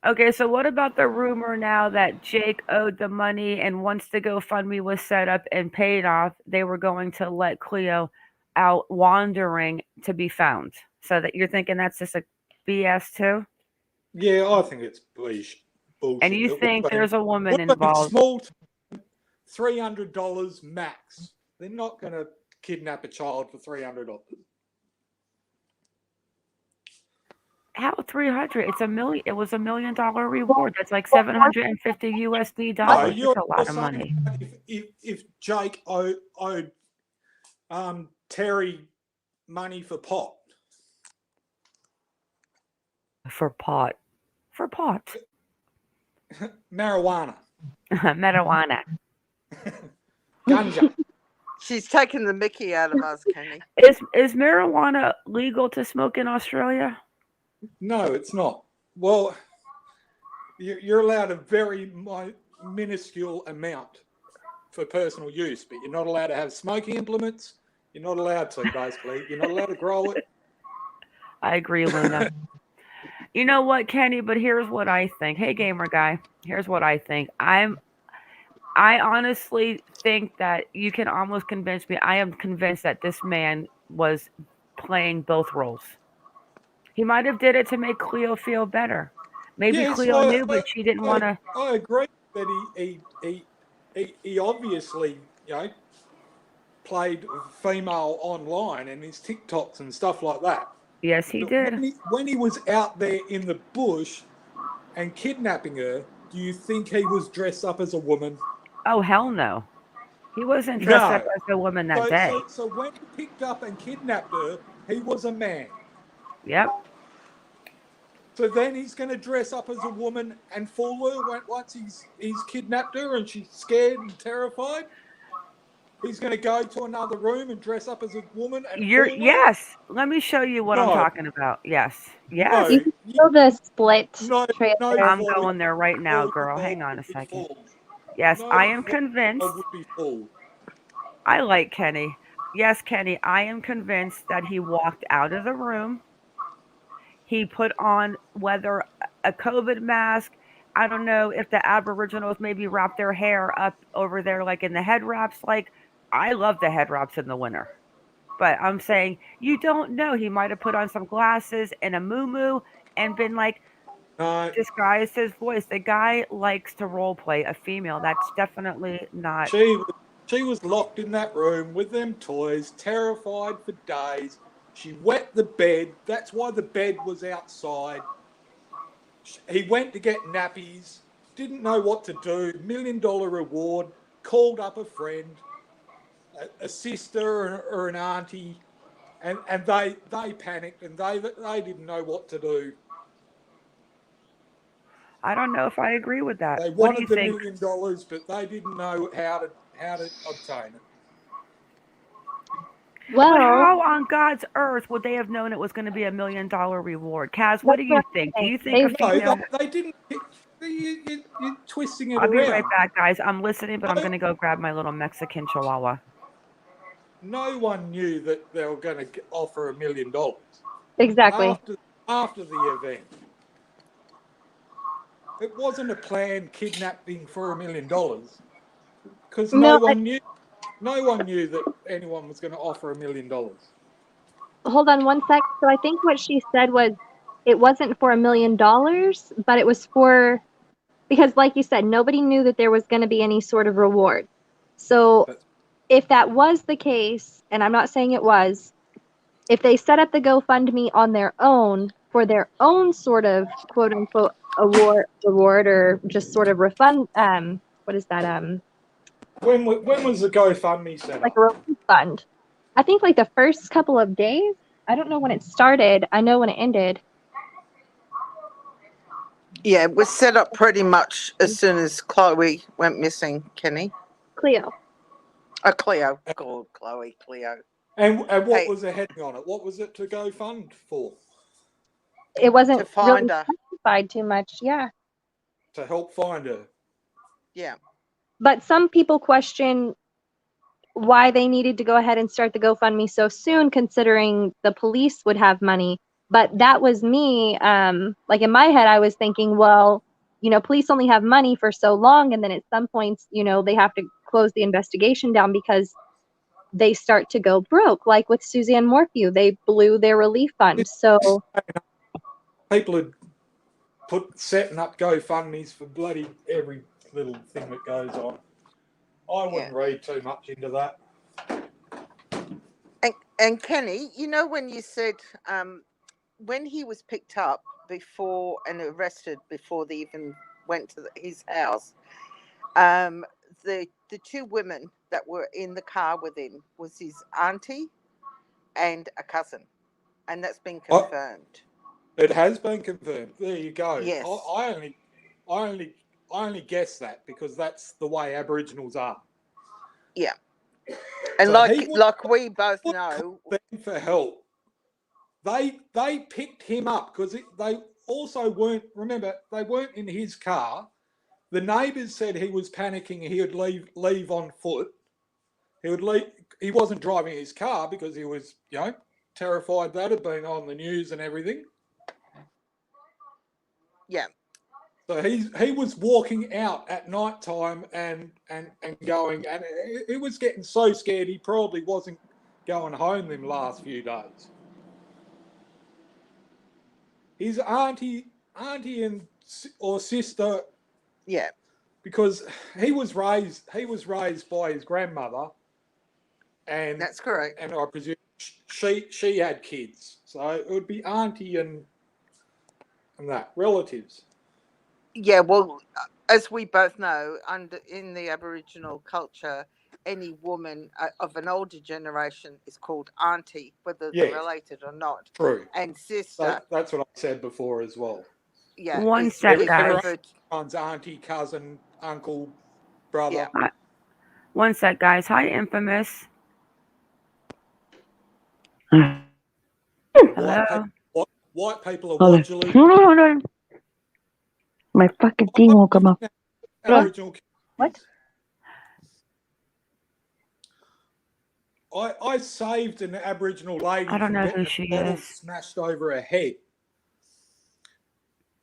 Okay, so what about the rumor now that Jake owed the money, and once the GoFundMe was set up and paid off, they were going to let Cleo out wandering to be found? So that you're thinking that's just a BS too? Yeah, I think it's bullshit. And you think there's a woman Would have been involved? small, $300 max. They're not going to kidnap a child for $300. How 300? It's a million. It was $1 million reward. That's like 750 USD dollars. you're That's a lot of saying money. if Jake owed Terry money for pot. For pot. Marijuana. Marijuana. Ganja. She's taking the mickey out of us, Kenny. Is marijuana legal to smoke in Australia? No, it's not. Well, you're allowed a very minuscule amount for personal use, but you're not allowed to have smoking implements. You're not allowed to, basically. You're not allowed to grow it. I agree, Luna. You know what, Kenny? But here's what I think. Hey, gamer guy. Here's what I think. I honestly think that you can almost convince me. I am convinced that this man was playing both roles. He might have did it to make Cleo feel better. Maybe Yes, Cleo knew, but she didn't want to. I agree that he obviously, played female online and his TikToks and stuff like that. Yes, he But did. when he was out there in the bush and kidnapping her, do you think he was dressed up as a woman? Oh, hell no. He wasn't dressed up as a woman that day. So when he picked up and kidnapped her, he was a man. Yep. So then he's going to dress up as a woman and fool her once he's kidnapped her and she's scared and terrified. He's going to go to another room and dress up as a woman and fool her? Yes. Let me show you what I'm talking about. Yes. Yes. You can feel the split trailer. I'm going there right now, girl. Hang on a second. Yes, I am convinced. I like Kenny. Yes, Kenny, I am convinced that he walked out of the room. He put on whether a COVID mask. I don't know if the Aboriginals maybe wrap their hair up over there like in the head wraps. Like, I love the head wraps in the winter. But I'm saying, you don't know. He might have put on some glasses and a muumuu and been like, disguised his voice. The guy likes to role play a female. That's definitely not. She was locked in that room with them toys, terrified for days. She wet the bed. That's why the bed was outside. He went to get nappies, didn't know what to do. $1 million reward, called up a friend, a sister or an auntie, and they panicked and they didn't know what to do. I don't know if I agree with that. They What do wanted you the think? $1 million, but they didn't know how to obtain it. Well, But how on God's earth would they have known it was going to be $1 million reward? Kaz, what do you think? Do you think a female? They didn't. You're twisting it I'll around. be right back, guys. I'm listening, but I'm going to go grab my little Mexican chihuahua. No one knew that they were going to offer $1 million. Exactly. After the event. It wasn't a planned kidnapping for $1 million because no one knew that anyone was going to offer $1 million. Hold on one sec. So I think what she said was it wasn't for $1 million, but it was for, because like you said, nobody knew that there was going to be any sort of reward. So if that was the case, and I'm not saying it was, if they set up the GoFundMe on their own for their own sort of quote unquote reward or just sort of refund, what is that? When was the GoFundMe set up? Like a relief fund. I think like the first couple of days. I don't know when it started. I know when it ended. Yeah, it was set up pretty much as soon as Chloe went missing, Kenny. Cleo. Cleo. God, Chloe, Cleo. And what was the heading on it? What was it to go fund for? It wasn't to find really her. specified too much, yeah. To help find her. Yeah. But some people question why they needed to go ahead and start the GoFundMe so soon, considering the police would have money. But that was me. Like in my head, I was thinking, well, you know, police only have money for so long, and then at some points, you know, they have to close the investigation down because they start to go broke. Like with Suzanne Morphew, they blew their relief fund. So people had setting up GoFundMes for bloody every little thing that goes on. I wouldn't read too much into that. And Kenny, you know, when you said when he was picked up before and arrested before they even went to his house, the two women that were in the car with him was his auntie and a cousin, and that's been confirmed. It has been confirmed. There you go. Yes. I only guess that because that's the way Aboriginals are. Yeah. And so like we both know, for help, they picked him up because they also weren't. Remember, they weren't in his car. The neighbours said he was panicking. He would leave on foot. He would leave. He wasn't driving his car because he was, you know, terrified. That had been on the news and everything. Yeah. So he was walking out at night time and going, and it was getting so scared he probably wasn't going home them last few days. His auntie or sister, yeah, because he was raised by his grandmother, and that's correct. And I presume she had kids, so it would be auntie and that relatives. Yeah, well, as we both know, in the Aboriginal culture, any woman of an older generation is called auntie, whether they're related or not. True. And sister. That's what I said before as well. Yeah. One sec, guys. Everyone's auntie, cousin, uncle, brother. Yeah. One sec, guys. Hi, Infamous. Hello. White people are modularly. Hold on. My fucking thing won't come up. Aboriginal. What? I saved an Aboriginal lady. I don't know who she is. Smashed over her head,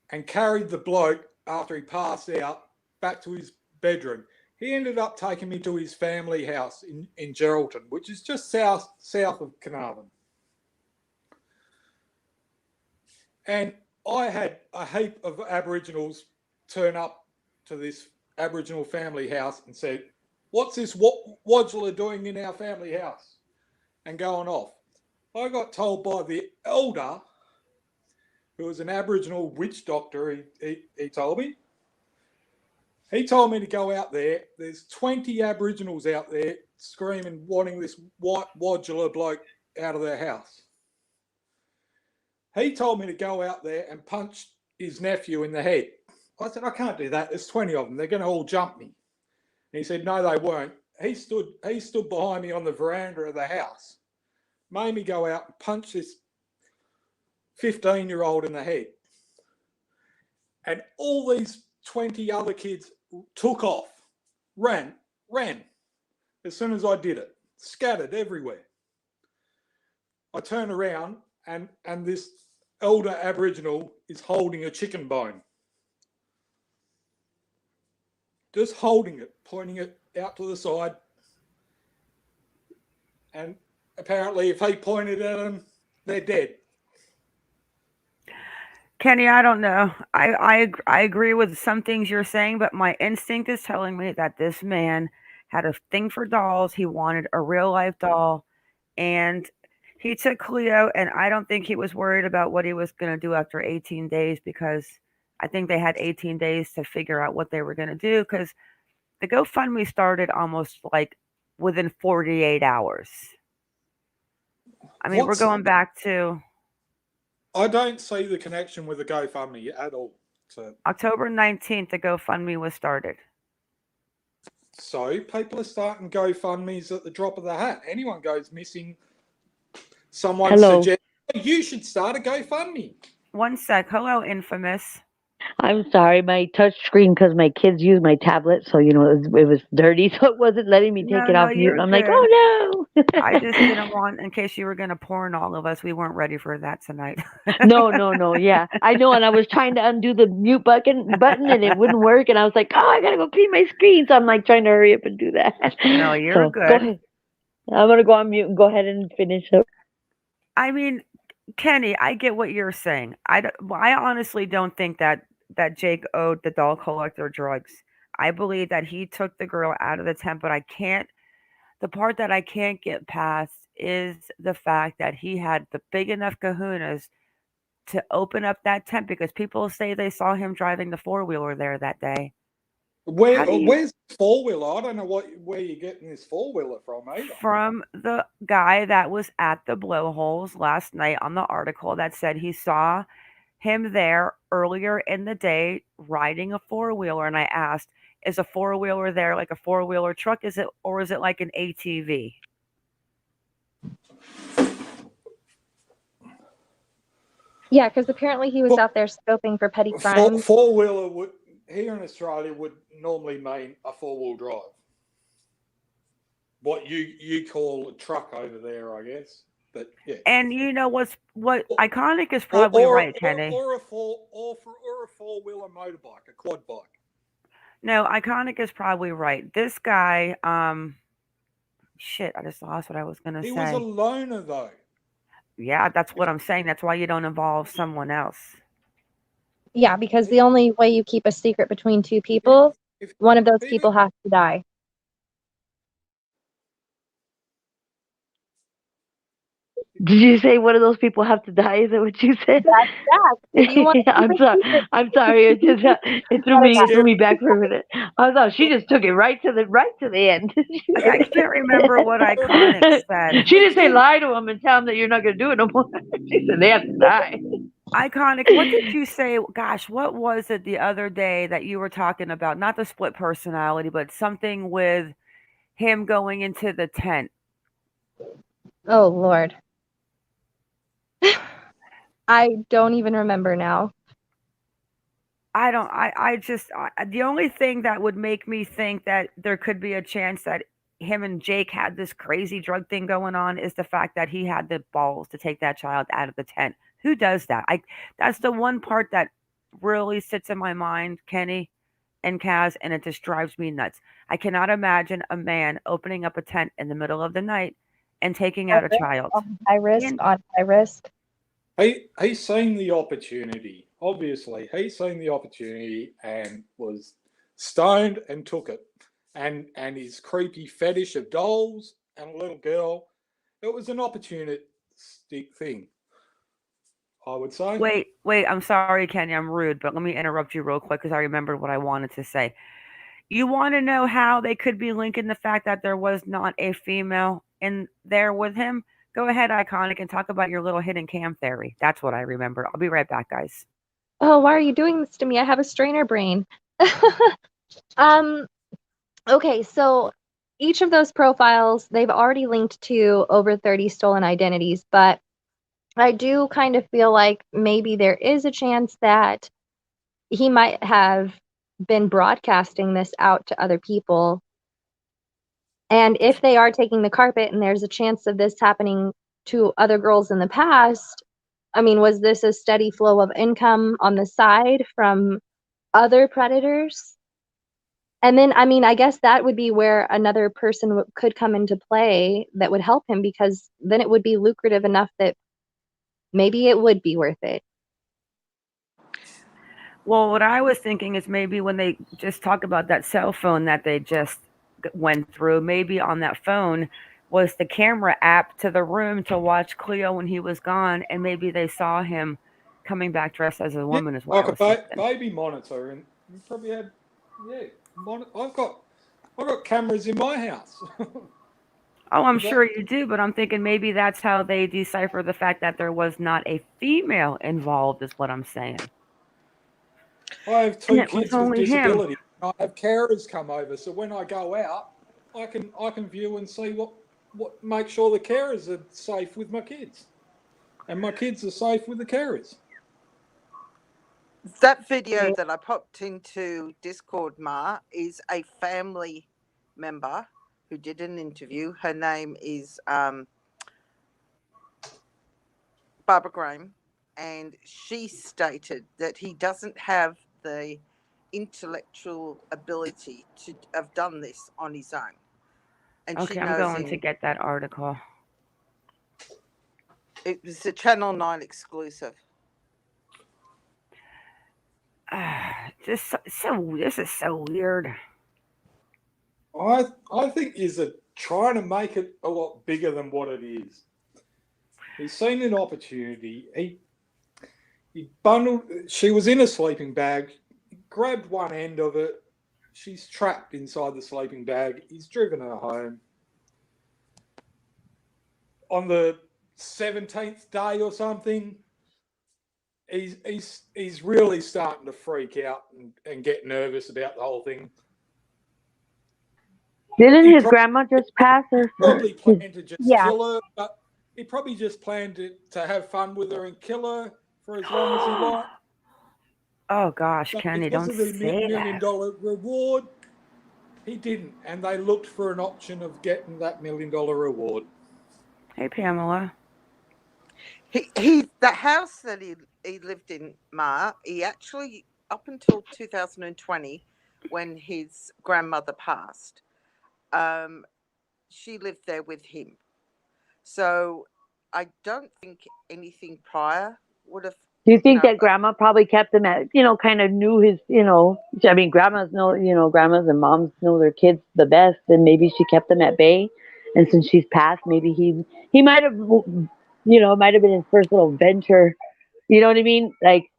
and carried the bloke after he passed out back to his bedroom. He ended up taking me to his family house in Geraldton, which is just south of Carnarvon. And I had a heap of Aboriginals turn up to this Aboriginal family house and said, "What's this Wodgler doing in our family house?" and going off. I got told by the elder, who was an Aboriginal witch doctor, he told me. He told me to go out there. There's 20 Aboriginals out there screaming, wanting this white Wodgler bloke out of their house. He told me to go out there and punch his nephew in the head. I said, I can't do that. There's 20 of them. They're going to all jump me. And he said, no, they won't. He stood behind me on the veranda of the house, made me go out and punch this 15-year-old in the head. And all these 20 other kids took off, ran as soon as I did it, scattered everywhere. I turned around and this elder Aboriginal is holding a chicken bone. Just holding it, pointing it out to the side. And apparently if he pointed at them, they're dead. Kenny, I don't know. I agree with some things you're saying, but my instinct is telling me that this man had a thing for dolls. He wanted a real life doll, and he took Cleo, and I don't think he was worried about what he was going to do after 18 days, because I think they had 18 days to figure out what they were going to do, because the GoFundMe started almost like within 48 hours. I mean, we're going back to... I don't see the connection with the GoFundMe at all. So October 19th, the GoFundMe was started. So people are starting GoFundMes at the drop of the hat. Anyone goes missing, someone suggests, hey, you should start a GoFundMe. One sec. Hello, Infamous. I'm sorry, my touch screen, because my kids use my tablet, so it was dirty, so it wasn't letting me take No, it no, off mute. you're And I'm like, good. oh no. I just didn't want, in case you were going to porn all of us, we weren't ready for that tonight. No, yeah, I know. And I was trying to undo the mute button, and it wouldn't work. And I was like, oh, I gotta go clean my screen. So I'm like trying to hurry up and do that. No, you're So go good. ahead. I'm gonna go on mute and go ahead and finish up. I mean, Kenny, I get what you're saying. I honestly don't think that Jake owed the doll collector drugs. I believe that he took the girl out of the tent, but the part that I can't get past is the fact that he had the big enough kahunas to open up that tent because people say they saw him driving the four-wheeler there that day. Where's the four-wheeler? I don't know where you're getting this four-wheeler from either. From the guy that was at the blowholes last night on the article that said he saw him there earlier in the day riding a four-wheeler, and I asked, is a four-wheeler there like a four-wheeler truck, is it like an ATV? Yeah, because apparently he was out there scoping for petty crimes. Four-wheeler here in Australia would normally mean a four-wheel drive. What you call a truck over there, I guess. But yeah. And you know what Iconic is probably right, Kenny. Or a four-wheeler motorbike, a quad bike. No, Iconic is probably right. This guy, shit, I just lost what I was gonna say. He was a loner though. Yeah, that's what I'm saying. That's why you don't involve someone else. Yeah, because the only way you keep a secret between two people, one of those people has to die. Did you say one of those people have to die? Is that what you said? I'm sorry. It threw me back for a minute. I thought she just took it right to the end. I can't remember what Iconic said. She didn't say lie to him and tell him that you're not going to do it no more. She said they have to die. Iconic, what did you say? Gosh, what was it the other day that you were talking about? Not the split personality, but something with him going into the tent. Oh, Lord. I don't even remember now. The only thing that would make me think that there could be a chance that him and Jake had this crazy drug thing going on is the fact that he had the balls to take that child out of the tent. Who does that? That's the one part that really sits in my mind, Kenny and Kaz, and it just drives me nuts. I cannot imagine a man opening up a tent in the middle of the night and taking out a child. On high risk. He's seen the opportunity. Obviously, he's seen the opportunity and was stoned and took it. And his creepy fetish of dolls and a little girl, it was an opportunistic thing, I would say. Wait, I'm sorry, Kenny, I'm rude, but let me interrupt you real quick because I remembered what I wanted to say. You want to know how they could be linking the fact that there was not a female in there with him? Go ahead, Iconic, and talk about your little hidden cam theory. That's what I remember. I'll be right back, guys. Oh, why are you doing this to me? I have a strainer brain. Okay, so each of those profiles, they've already linked to over 30 stolen identities, but I do kind of feel like maybe there is a chance that he might have been broadcasting this out to other people. And if they are taking the carpet and there's a chance of this happening to other girls in the past, I mean, was this a steady flow of income on the side from other predators? And then, I mean, I guess that would be where another person could come into play that would help him, because then it would be lucrative enough that maybe it would be worth it. Well, what I was thinking is maybe when they just talk about that cell phone that they just went through, maybe on that phone was the camera app to the room to watch Cleo when he was gone, and maybe they saw him coming back dressed as a woman as well. Like a baby monitor, and you probably had, I've got cameras in my house. Oh, I'm sure you do, but I'm thinking maybe that's how they decipher the fact that there was not a female involved, is what I'm saying. I have two kids with disability. I have carers come over, so when I go out, I can view and see what make sure the carers are safe with my kids, and my kids are safe with the carers. That video that I popped into Discord, Ma, is a family member who did an interview. Her name is Barbara Graham, and she stated that he doesn't have the intellectual ability to have done this on his own. And Okay, she I'm knows going to get that article. it was a Channel 9 exclusive. This is so weird. I think is trying to make it a lot bigger than what it is. He's seen an opportunity. He bundled. She was in a sleeping bag. He grabbed one end of it. She's trapped inside the sleeping bag. He's driven her home. On the 17th day or something, he's really starting to freak out and get nervous about the whole thing. Didn't his grandma just pass? Or probably planned to just Yeah. kill her, but he probably just planned to have fun with her and kill her for as long as he liked. Oh gosh, But Kenny, because don't of the say $1 million that. reward, he didn't, and they looked for an option of getting that $1 million reward. Hey, Pamela. The house that he lived in, Ma, he actually, up until 2020, when his grandmother passed, she lived there with him. So I don't think anything prior would have. do you think that grandma probably kept him at, kind of knew his, I mean, grandmas and moms know their kids the best, and maybe she kept them at bay. And since she's passed, maybe he might have, it might have been his first little venture. You know what I mean? Like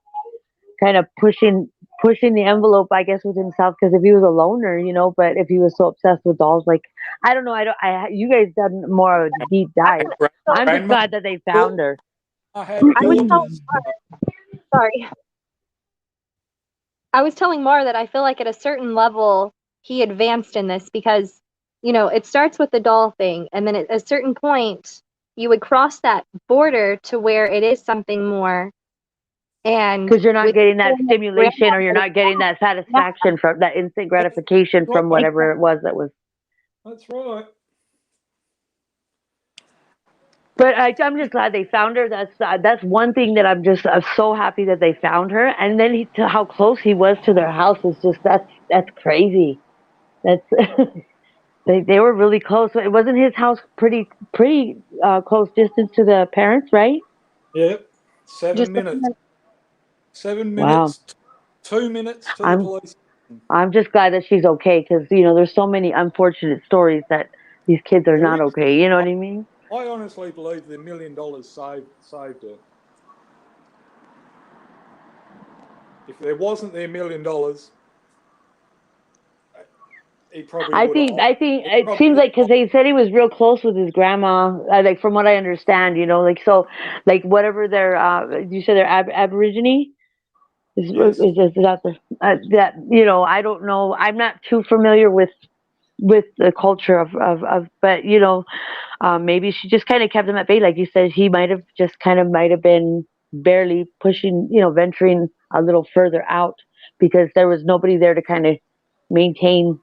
kind of pushing the envelope, I guess, with himself. Because if he was a loner, but if he was so obsessed with dolls, like I don't know, you guys done more of a deep dive. I'm just glad that they found her. I was telling Mar that I feel like at a certain level he advanced in this because, it starts with the doll thing, and then at a certain point you would cross that border to where it is something more. And because you're not getting that stimulation, or you're not getting that satisfaction from that instant gratification from whatever it was that was. That's right. But I'm just glad they found her. That's one thing that I'm so happy that they found her. And then to how close he was to their house is just that's crazy. That's they were really close. It wasn't his house pretty close distance to the parents, right? Yep, 7 minutes. 7 minutes. Wow. 2 minutes to the police. I'm just glad that she's okay because there's so many unfortunate stories that these kids are not okay. You know what I mean? I honestly believe the $1 million saved her. If there wasn't the $1 million, he probably I would think have. it seems like because they said he was real close with his grandma. Like from what I understand, whatever their you said they're Aborigine. Is that that I don't know. I'm not too familiar with the culture of but maybe she just kind of kept him at bay, like you said. He might have been barely pushing, venturing a little further out because there was nobody there to kind of maintain,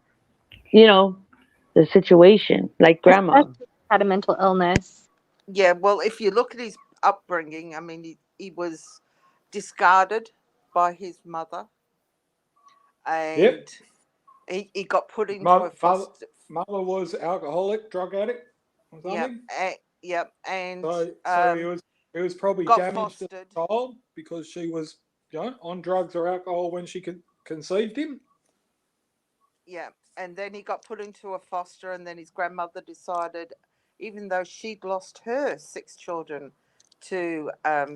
the situation, like grandma had a mental illness. Yeah, well, if you look at his upbringing, I mean, he was discarded by his mother, and he got put into a foster. Mother was alcoholic, drug addict, or something. And so he was probably got damaged fostered. as a child because she was on drugs or alcohol when she conceived him. Yeah, and then he got put into a foster, and then his grandmother decided, even though she'd lost her 6 children to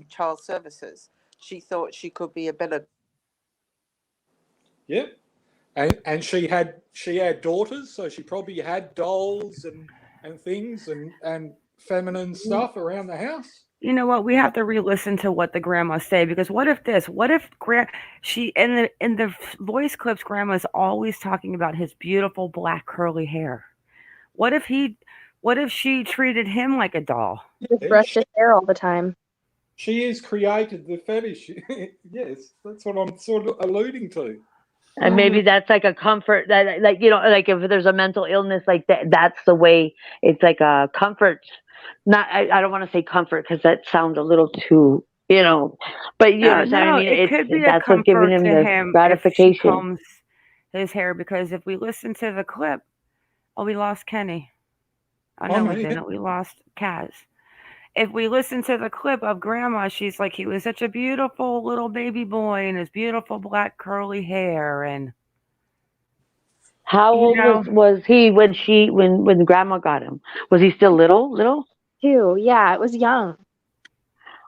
child services, she thought she could be a better. Yeah, and she had daughters, so she probably had dolls and things and feminine stuff around the house. You know what? We have to re-listen to what the grandma say, because what if she in the voice clips, grandma's always talking about his beautiful black curly hair. What if she treated him like a doll? Just brushed his hair all the time. She has created the fetish. Yes, that's what I'm sort of alluding to. And maybe that's like a comfort that, like, you know, like if there's a mental illness like that, that's the way. It's like a comfort. Not, I don't want to say comfort because that sounds a little too, you know, but you No, understand what I no, mean? it could be a That's what's giving comfort him to the him if she gratification. combs his hair, because if we listen to the clip, oh, we lost Kenny. Oh, no, we didn't. We lost Kaz. If we listen to the clip of Grandma, she's like, he was such a beautiful little baby boy and his beautiful black curly hair. And, How you old know, was he when Grandma got him? Was he still little? 2. Yeah, it was young.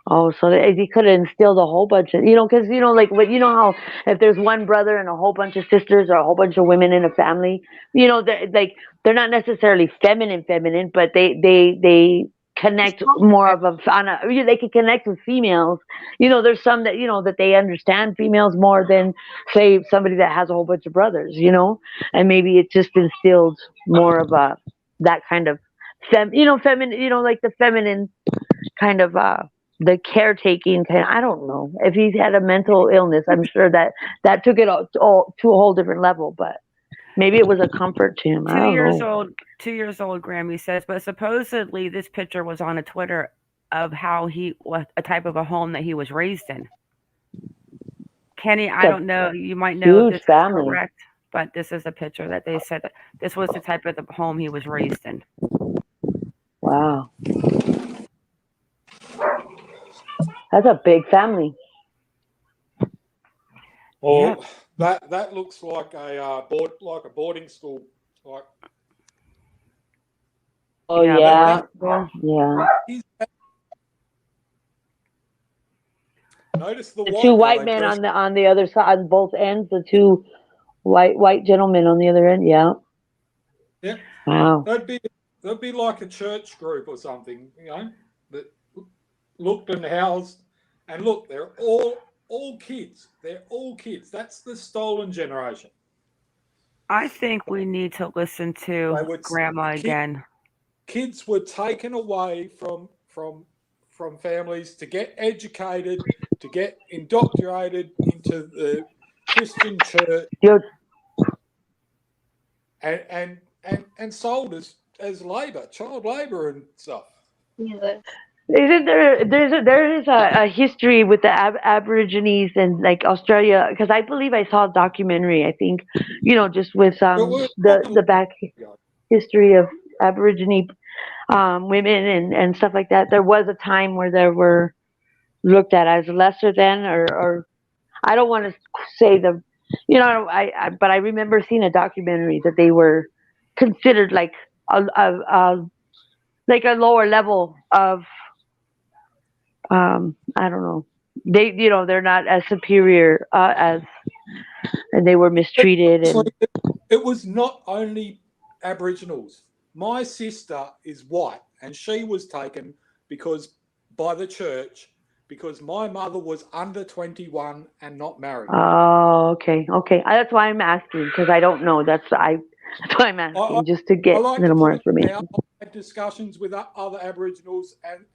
Oh, so he could have instilled a whole bunch of, you know, because, you know, like, what, you know how if there's one brother and a whole bunch of sisters or a whole bunch of women in a family, you know, they're not necessarily feminine, but they connect more of they can connect with females. You know, there's some that, you know, that they understand females more than, say, somebody that has a whole bunch of brothers, you know, and maybe it just instilled more of that kind of feminine, you know, like the feminine kind of the caretaking kind. I don't know if he's had a mental illness. I'm sure that took it all to a whole different level. But maybe it was a comfort to him. I 2 don't years know. old, 2 years old, Grammy says, but supposedly this picture was on a Twitter of what a type of a home that he was raised in. Kenny, I don't know. You might know if Huge this is family. correct, but this is a picture that they said that this was the type of the home he was raised in. Wow, that's a big family. Well, that looks like a boarding school. Like, Oh yeah, Well, yeah. Notice the The two white they men dress. on the other side, on both ends. The two white gentlemen on the other end. Yeah. Yeah. Wow. That'd be like a church group or something, you know, that looked and housed. And look, they're all kids. They're all kids. That's the stolen generation. I think we need to listen to Grandma again. Kids were taken away from families to get educated, to get indoctrinated into the Christian church, and sold as labor, child labor and stuff. Yeah. Isn't there is a history with the Aborigines and like Australia, because I believe I saw a documentary, I think, you know, just with the back history of Aborigine women and stuff like that. There was a time where they were looked at as lesser than, or I don't want to say you know, but I remember seeing a documentary that they were considered like like a lower level of I don't know. They, you know, they're not as superior as, and they were mistreated. And it was not only Aboriginals. My sister is white, and she was taken by the church because my mother was under 21 and not married. Oh, okay. That's why I'm asking, because I don't know. That's why I'm asking, just to get a little more information. I had discussions with other Aboriginals, and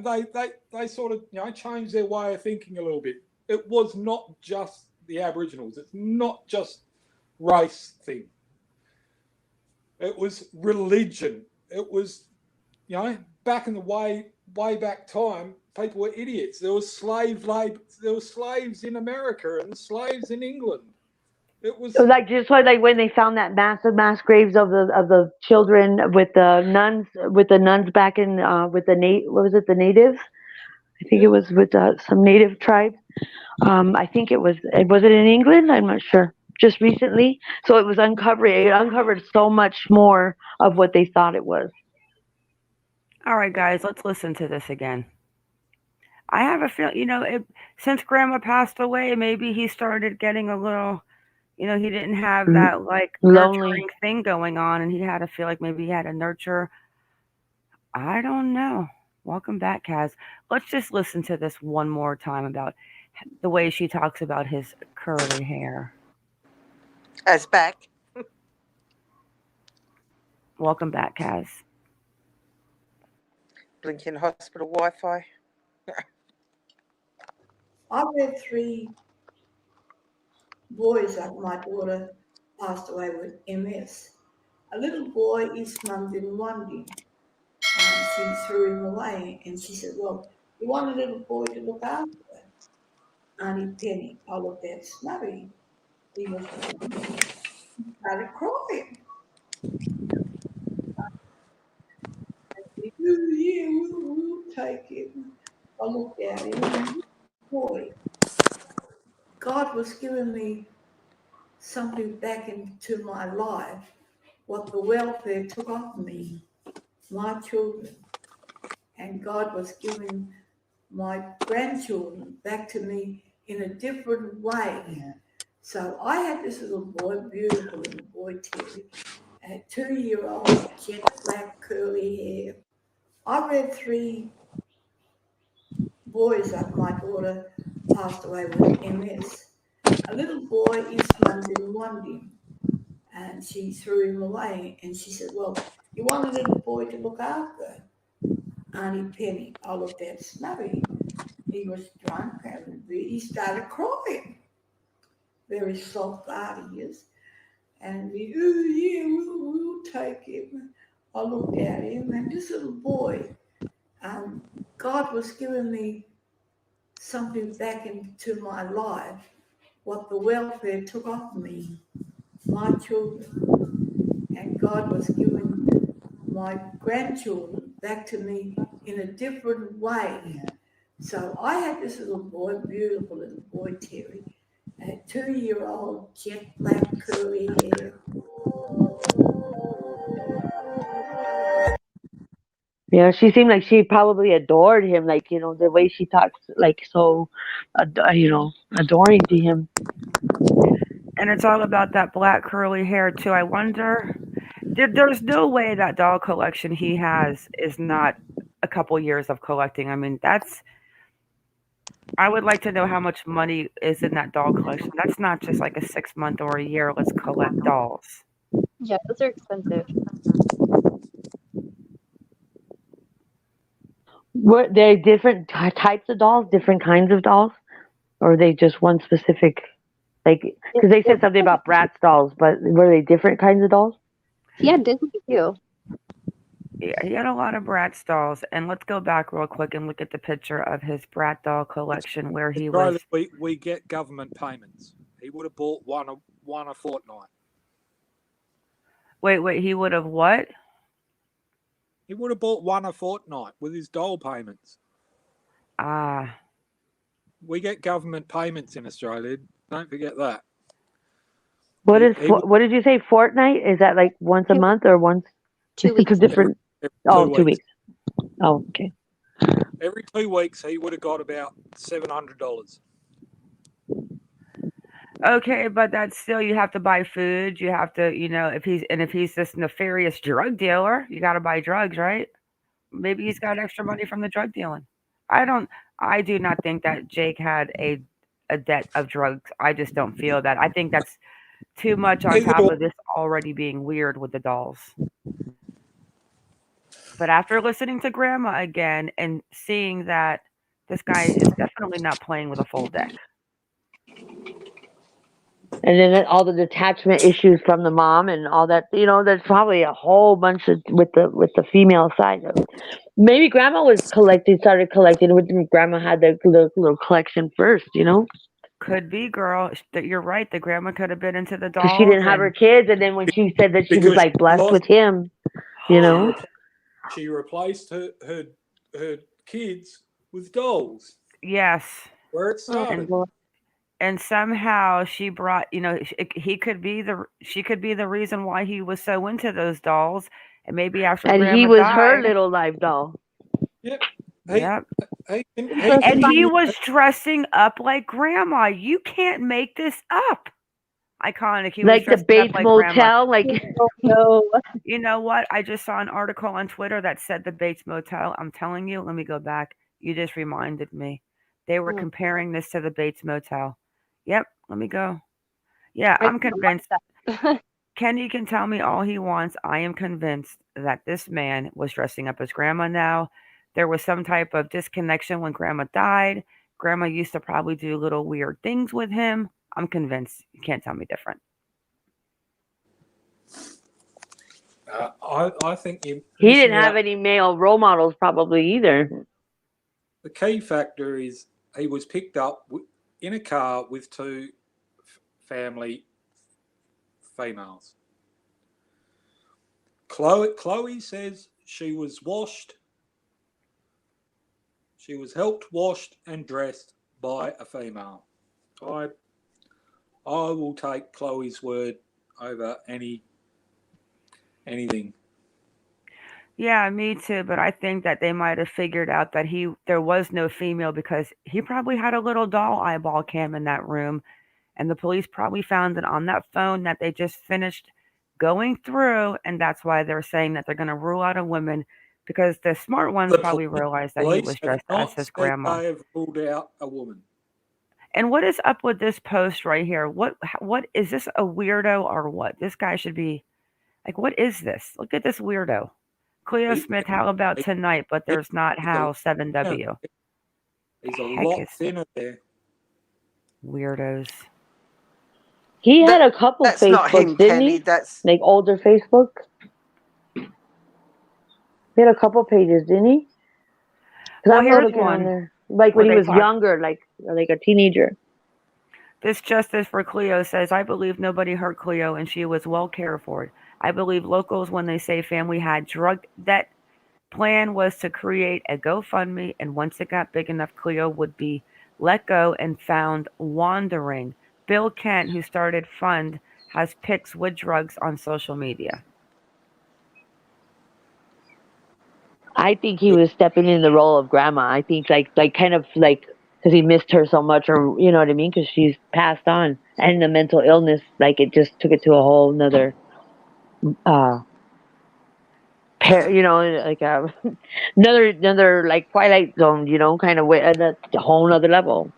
they sort of, you know, changed their way of thinking a little bit. It was not just the Aboriginals. It's not just race thing. It was religion. It was, you know, back in the way back time, people were idiots. There was slave labor. There were slaves in America and slaves in England. It was like just like when they found that massive mass graves of the children with the nuns back in with the what was it, the natives? I think it was with some native tribes. I think it was it in England? I'm not sure. Just recently, so it was uncovered. It uncovered so much more of what they thought it was. All right, guys, let's listen to this again. I have a feel, you know, since Grandma passed away, maybe he started getting a little, you know, he didn't have that like nurturing thing going on, and he had to feel like maybe he had to nurture. I don't know. Welcome back, Kaz. Let's just listen to this one more time about the way she talks about his curly hair. As back. Welcome back, Kaz. Blinking hospital Wi-Fi. I've had 3 boys after my daughter passed away with MS. A little boy, his mum didn't want him. And she threw him away. And she said, well, you want a little boy to look after? Auntie Penny, I looked at Snubby. He was started crying. Yeah, we'll take him. I looked at him and boy, God was giving me something back into my life, what the welfare took off me, my children. And God was giving my grandchildren back to me in a different way. Yeah. So I had this little boy, beautiful little boy, Terry, a 2-year-old, jet black, curly hair. I read 3 boys after my daughter passed away with MS. A little boy, his mum didn't want him. And she threw him away. And she said, well, you want a little boy to look after? Auntie Penny. I looked at Snubby. He was drunk and he started crying. Very soft-hearted he is. And we, oh yeah, we'll take him. I looked at him and this little boy, God was giving me something back into my life, what the welfare took off me, my children. And God was giving my grandchildren back to me in a different way. Yeah. So I had this little boy, beautiful little boy, Terry, a 2-year-old, jet black, curly hair. Yeah, she seemed like she probably adored him, like, you know, the way she talks, like, so, you know, adoring to him. And it's all about that black curly hair too. I wonder, there's no way that doll collection he has is not a couple years of collecting. I mean, I would like to know how much money is in that doll collection. That's not just like a 6-month or a year. Let's collect dolls. Yeah, those are expensive. Were there different types of dolls, different kinds of dolls, or are they just one specific? Like, because they said something about Bratz dolls, but were they different kinds of dolls? He had Disney too. Yeah, he had a lot of Bratz dolls. And let's go back real quick and look at the picture of his Brat doll collection where he was. We get government payments. He would have bought one a fortnight. Wait, he would have what? He would have bought one a fortnight with his doll payments. Ah. We get government payments in Australia. Don't forget that. What did you say? Fortnight? Is that like once a month or once? 2 weeks. It's a different. Every 2 weeks. Oh, okay. Every 2 weeks, he would have got about $700. Okay, but that's still, you have to buy food. You have to, you know, if he's this nefarious drug dealer, you got to buy drugs, right? Maybe he's got extra money from the drug dealing. I do not think that Jake had a debt of drugs. I just don't feel that. I think that's too much on top of this already being weird with the dolls. But after listening to Grandma again and seeing that this guy is definitely not playing with a full deck. And then all the detachment issues from the mom and all that, you know, there's probably a whole bunch of with the female side of it. Maybe Grandma started collecting with Grandma had the little collection first, you know. Could be, girl. That you're right. The grandma could have been into the dolls. Because she didn't have her kids, and then when she said that she was like blessed with him, you know, she replaced her kids with dolls. Yes. Where it started. And somehow she brought, you know, she could be the reason why he was so into those dolls, and maybe after and Grandma he was died, her little life doll. Yep. Yep. And he was dressing up like Grandma. You can't make this up. Iconic. He like was the Bates like Motel. Grandma. Like no. You know what? I just saw an article on Twitter that said the Bates Motel. I'm telling you. Let me go back. You just reminded me. They were comparing this to the Bates Motel. Yep. Let me go. Yeah, I'm convinced. Kenny can tell me all he wants. I am convinced that this man was dressing up as Grandma now. There was some type of disconnection when Grandma died. Grandma used to probably do little weird things with him. I'm convinced. You can't tell me different. I think you're He missing didn't have out. any male role models probably either. The key factor is he was picked up in a car with two family females. Chloe says she was washed. She was helped, washed, and dressed by a female. I will take Chloe's word over anything. Yeah, me too. But I think that they might have figured out that there was no female because he probably had a little doll eyeball cam in that room, and the police probably found it on that phone that they just finished going through, and that's why they're saying that they're going to rule out a woman because the smart ones The probably realized that he police was have dressed as not his said grandma. they have ruled out a woman. And what is up with this post right here? What is this, a weirdo or what? This guy should be like, what is this? Look at this weirdo. Cleo Smith, how about tonight? But there's not how 7W. He's a Heck lot is thinner there. weirdos. He had a couple That's not Facebooks, him, didn't Kenny. he? That's Like older Facebook. He had a couple pages, didn't he? Because Well, I'm here's looking on one there, like where when he they was talk. younger, like a teenager. This justice for Cleo says, I believe nobody hurt Cleo and she was well cared for. I believe locals, when they say family had drug debt, plan was to create a GoFundMe, and once it got big enough, Cleo would be let go and found wandering. Bill Kent, who started Fund, has pics with drugs on social media. I think he was stepping in the role of grandma. I think like kind of like because he missed her so much, or you know what I mean, because she's passed on, and the mental illness, like it just took it to a whole nother, you know, like another like Twilight Zone, you know, kind of way, at a whole nother level.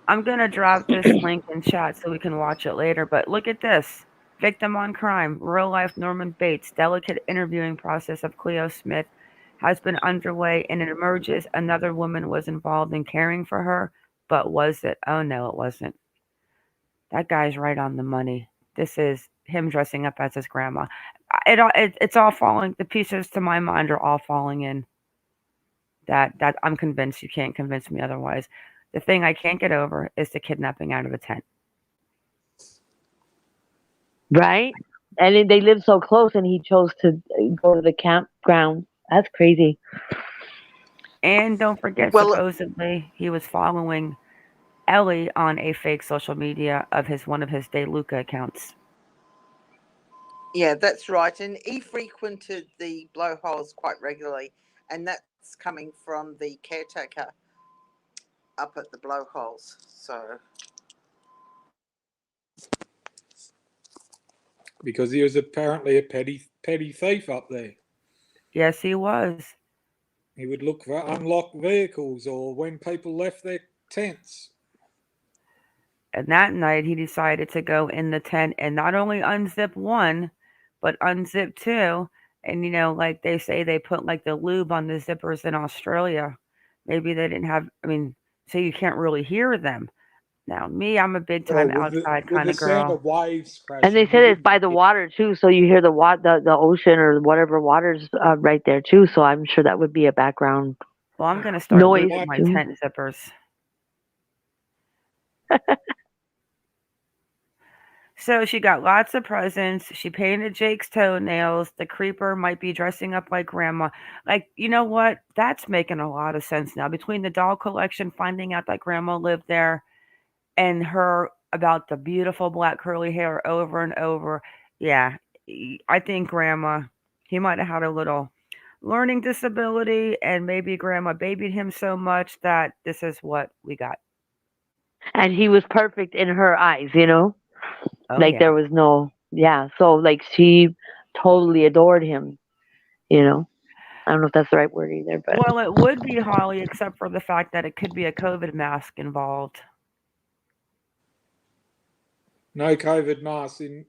I'm going to drop this link in chat so we can watch it later, but look at this. Victim on crime, real life Norman Bates, delicate interviewing process of Cleo Smith has been underway and it emerges another woman was involved in caring for her, but was it? Oh no, it wasn't. That guy's right on the money. This is him dressing up as his grandma. It's all falling, the pieces to my mind are all falling in. That I'm convinced, you can't convince me otherwise. The thing I can't get over is the kidnapping out of a tent. Right? And then they live so close, and he chose to go to the campground. That's crazy. And don't forget, well, supposedly he was following Ellie on a fake social media of one of his DeLuca accounts. yeah, that's right. And he frequented the blowholes quite regularly, and that's coming from the caretaker up at the blowholes. So Because he was apparently a petty thief up there. Yes, he was. He would look for unlocked vehicles or when people left their tents. And that night he decided to go in the tent and not only unzip one, but unzip two. And you know, like they say, they put like the lube on the zippers in Australia. Maybe they didn't have, so you can't really hear them. Now, me, I'm a big time outside With kind the of sound girl. of waves crashing. And they said it's by the water too, so you hear the ocean or whatever water's right there too. So I'm sure that would be a background Well, I'm going to start noise lubing my too. tent zippers. So she got lots of presents. She painted Jake's toenails. The creeper might be dressing up like grandma. Like, you know what? That's making a lot of sense now. Between the doll collection, finding out that grandma lived there, and her about the beautiful black curly hair over and over. Yeah, I think grandma, he might have had a little learning disability, and maybe grandma babied him so much that this is what we got. And he was perfect in her eyes, you know? Oh, Like yeah. there was no, yeah. So like she totally adored him, you know? I don't know if that's the right word either, but Well, it would be Holly, except for the fact that it could be a COVID mask involved. No COVID masks in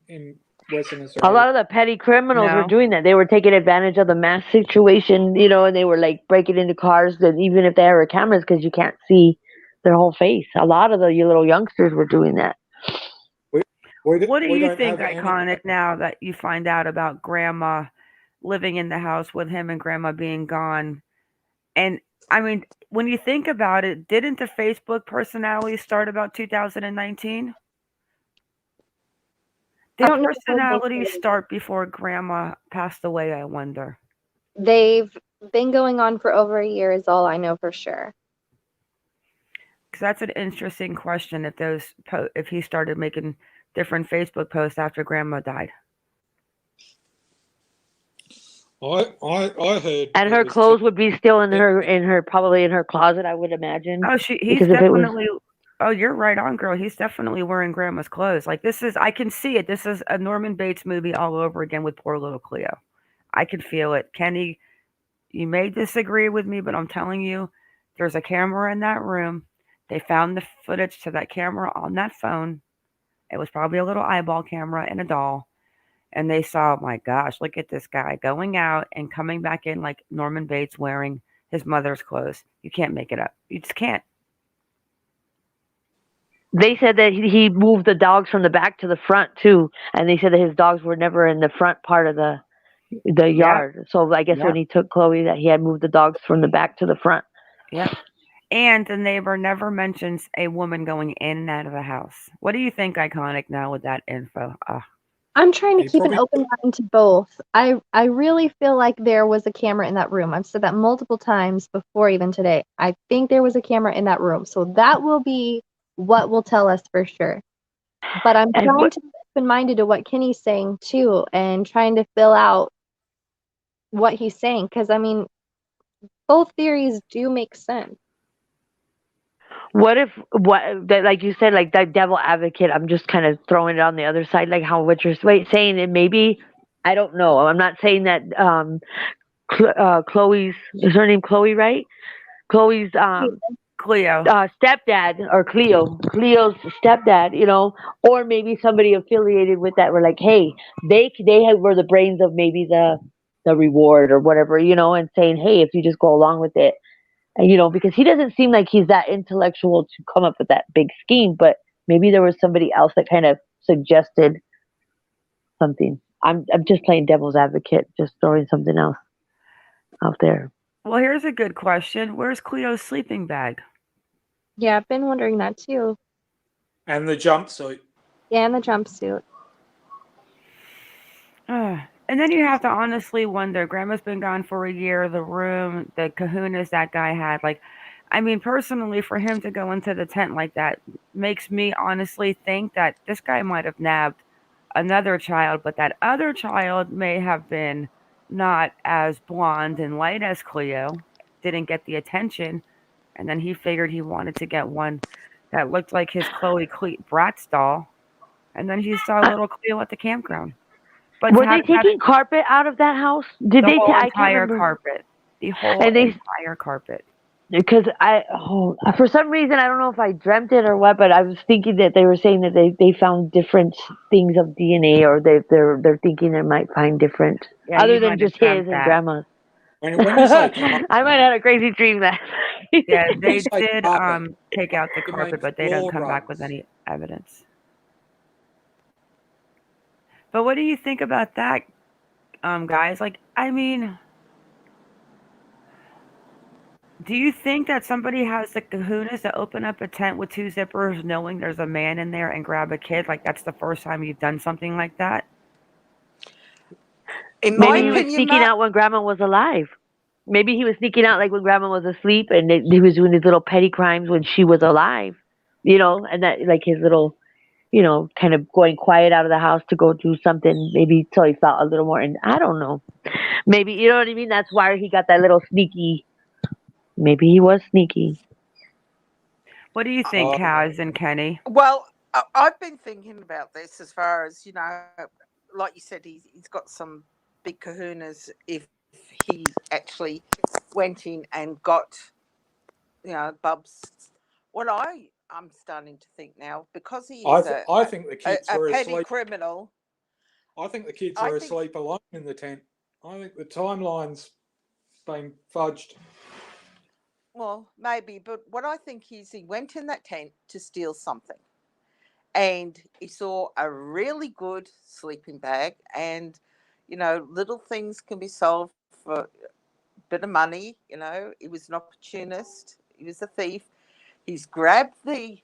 Western a Australia. lot of the petty criminals were No. doing that. They were taking advantage of the mass situation, you know, and they were like breaking into cars that even if they were cameras, because you can't see their whole face. A lot of the little youngsters were doing that. What do we you don't think, have any. Iconic, now that you find out about Grandma living in the house with him and Grandma being gone? And I mean, when you think about it, didn't the Facebook personality start about 2019? I Did don't know when they personalities started. start before Grandma passed away, I wonder? They've been going on for over a year is all I know for sure. Because that's an interesting question. If he started making different Facebook posts after Grandma died. I heard. And her clothes would be still in her probably in her closet, I would imagine. Oh, he's because if it was, definitely. Oh, you're right on, girl. He's definitely wearing Grandma's clothes. Like this is, I can see it. This is a Norman Bates movie all over again with poor little Cleo. I can feel it. Kenny, you may disagree with me, but I'm telling you, there's a camera in that room. They found the footage to that camera on that phone. It was probably a little eyeball camera and a doll. And they saw, my gosh, look at this guy going out and coming back in like Norman Bates wearing his mother's clothes. You can't make it up. You just can't. they said that he moved the dogs from the back to the front too, and they said that his dogs were never in the front part of the yard. So I guess when he took Chloe, that he had moved the dogs from the back to the front. Yep. And the neighbor never mentions a woman going in and out of the house. What do you think, Iconic, now with that info? I'm trying to keep an open mind to both. I really feel like there was a camera in that room. I've said that multiple times before, even today. I think there was a camera in that room. So that will be what will tell us for sure. But I'm trying to be open-minded to what Kenny's saying too, and trying to fill out what he's saying. Because, I mean, both theories do make sense. What if like you said, like that devil advocate? I'm just kind of throwing it on the other side, like how what you're saying. And maybe I don't know. I'm not saying that Chloe's, is her name Chloe, right? Cleo's stepdad, or Cleo's stepdad, or maybe somebody affiliated with that. Were like, hey, they were the brains of maybe the reward or whatever, and saying, hey, if you just go along with it. Because he doesn't seem like he's that intellectual to come up with that big scheme, but maybe there was somebody else that kind of suggested something. I'm just playing devil's advocate, just throwing something else out there. Well, here's a good question. Where's Cleo's sleeping bag? Yeah, I've been wondering that too. And the jumpsuit. Yeah, and the jumpsuit. And then you have to honestly wonder, Grandma's been gone for a year, the room, the kahunas that guy had. Like, I mean, personally, for him to go into the tent like that makes me honestly think that this guy might have nabbed another child, but that other child may have been not as blonde and light as Cleo, didn't get the attention, and then he figured he wanted to get one that looked like his Chloe Bratz doll, and then he saw little Cleo at the campground. But were they taking carpet out of that house? Did they? I can't remember. Carpet. The whole entire carpet. Because for some reason, I don't know if I dreamt it or what, but I was thinking that they were saying that they found different things of DNA, or they're thinking they might find different, other than just his and Grandma's. When you say I might have had a crazy dream that. Yeah, they did take out the carpet, but they don't come back with any evidence. But what do you think about that, guys? Like, I mean, do you think that somebody has the kahunas to open up a tent with 2 zippers knowing there's a man in there and grab a kid? Like, that's the first time you've done something like that? Maybe he was sneaking out when Grandma was alive. Maybe he was sneaking out like when Grandma was asleep, and he was doing his little petty crimes when she was alive. And that, like, his little, kind of going quiet out of the house to go do something, maybe till he felt a little more. And I don't know. Maybe, you know what I mean? That's why he got that little sneaky. Maybe he was sneaky. What do you think, Kaz and Kenny? Well, I've been thinking about this as far as, like you said, he's got some big kahunas if he actually went in and got, Bubs. What I'm starting to think now, because he is I think the kids were petty asleep. criminal. I think the kids are asleep alone in the tent. I think the timeline's been fudged. Well, maybe, but what I think is he went in that tent to steal something, and he saw a really good sleeping bag, and little things can be sold for a bit of money. He was an opportunist. He was a thief. He's grabbed the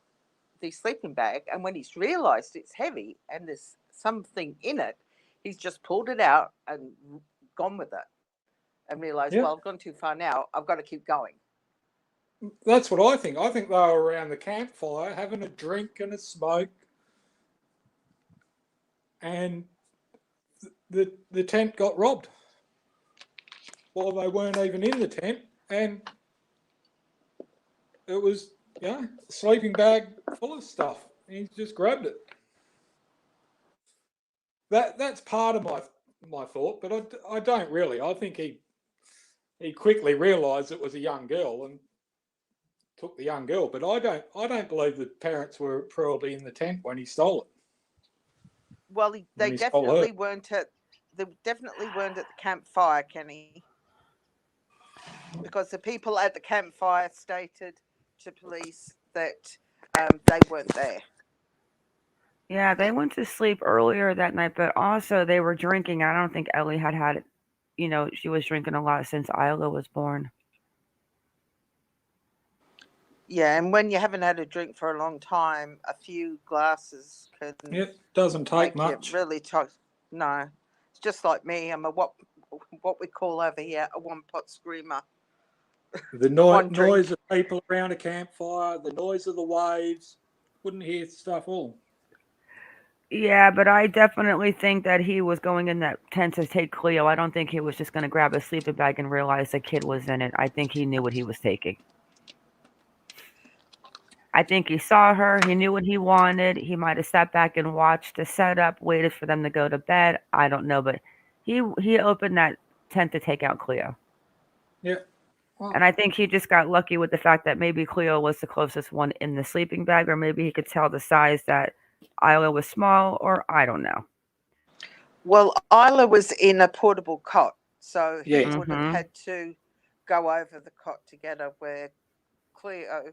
sleeping bag, and when he's realised it's heavy and there's something in it, he's just pulled it out and gone with it, and realised, Yeah, well, I've gone too far now. I've got to keep going. that's what I think. I think they were around the campfire having a drink and a smoke, and the tent got robbed while they weren't even in the tent, and it was a sleeping bag full of stuff. He's just grabbed it. That's part of my thought, but I don't really. I think he quickly realised it was a young girl and took the young girl. But I don't believe the parents were probably in the tent when he stole it. Well, When he stole her. they definitely weren't at the campfire, Kenny, because the people at the campfire stated to police that they weren't there. Yeah, they went to sleep earlier that night, but also they were drinking. I don't think Ellie had, she was drinking a lot since Isla was born. Yeah, and when you haven't had a drink for a long time, a few glasses can doesn't take make much. you really toxic. No, it's just like me. I'm a what we call over here a one pot screamer. The noise of people around a campfire, the noise of the waves, wouldn't hear stuff all. Yeah, but I definitely think that he was going in that tent to take Cleo. I don't think he was just going to grab a sleeping bag and realize the kid was in it. I think he knew what he was taking. I think he saw her. He knew what he wanted. He might have sat back and watched the setup, waited for them to go to bed. I don't know, but he opened that tent to take out Cleo. Yeah. Well, and I think he just got lucky with the fact that maybe Cleo was the closest one in the sleeping bag, or maybe he could tell the size that Isla was small, or I don't know. Well, Isla was in a portable cot, so he Yeah. would have had to go over the cot to get her where Cleo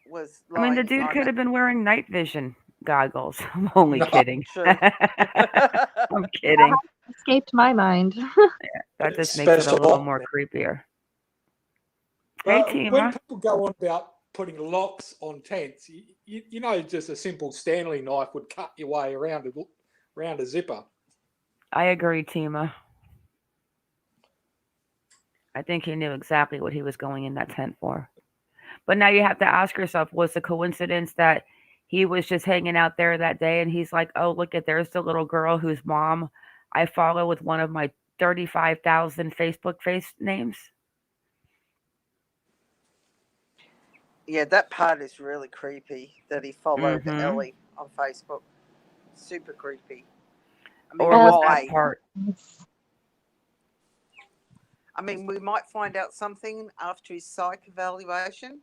was I mean, lying the dude on could it. have been wearing night vision goggles. I'm only No. kidding. True. I'm kidding. Escaped my mind. That just makes it a Special little lock. more creepier. Hey, But when Tima. people go on about putting locks on tents, just a simple Stanley knife would cut your way around a zipper. I agree, Tima. I think he knew exactly what he was going in that tent for. But now you have to ask yourself, was the coincidence that he was just hanging out there that day and he's like, oh, look there's the little girl whose mom I follow with one of my 35,000 Facebook face names? Yeah, that part is really creepy that he followed Ellie on Facebook. Super creepy. I mean, Or was why? that part? I mean, we might find out something after his psych evaluation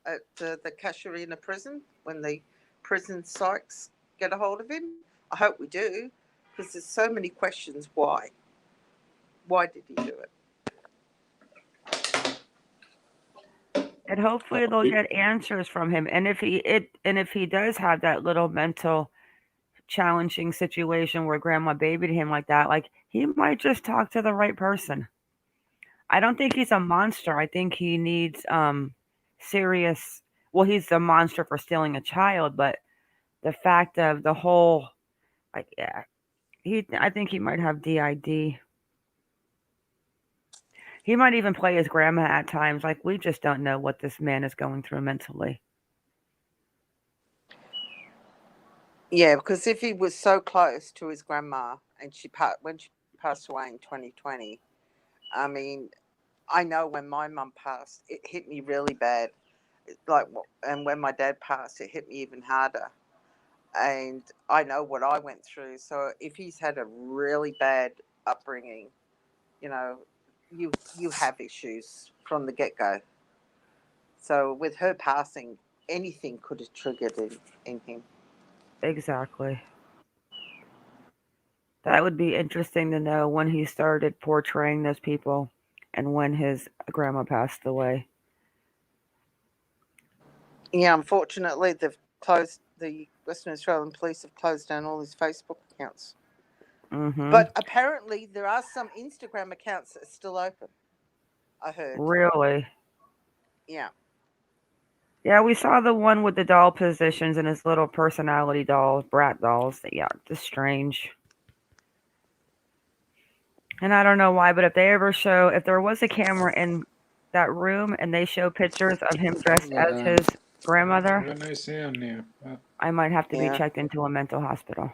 at the Casuarina prison when the prison psychs get a hold of him. I hope we do, because there's so many questions. Why? Why did he do it? And hopefully they'll get answers from him. And if he does have that little mental challenging situation where grandma babied him like that, like he might just talk to the right person. I don't think he's a monster. I think he needs serious, well, he's a monster for stealing a child, but the fact of the whole, like, yeah, I think he might have DID. He might even play his grandma at times. Like, we just don't know what this man is going through mentally. Yeah, because if he was so close to his grandma and when she passed away in 2020, I mean, I know when my mum passed, it hit me really bad. And when my dad passed, it hit me even harder. And I know what I went through. So if he's had a really bad upbringing, you have issues from the get-go. So with her passing, anything could have triggered in him. Exactly. That would be interesting to know when he started portraying those people and when his grandma passed away. Yeah, unfortunately, they've closed. The Western Australian Police have closed down all his Facebook accounts. Mm-hmm. But apparently, there are some Instagram accounts that are still open. I heard. Really? Yeah. Yeah, we saw the one with the doll positions and his little personality dolls, brat dolls. Yeah, just strange. And I don't know why, but if there was a camera in that room and they show pictures of him dressed as his I've grandmother, got no sound now. I might have to be Yeah. checked into a mental hospital.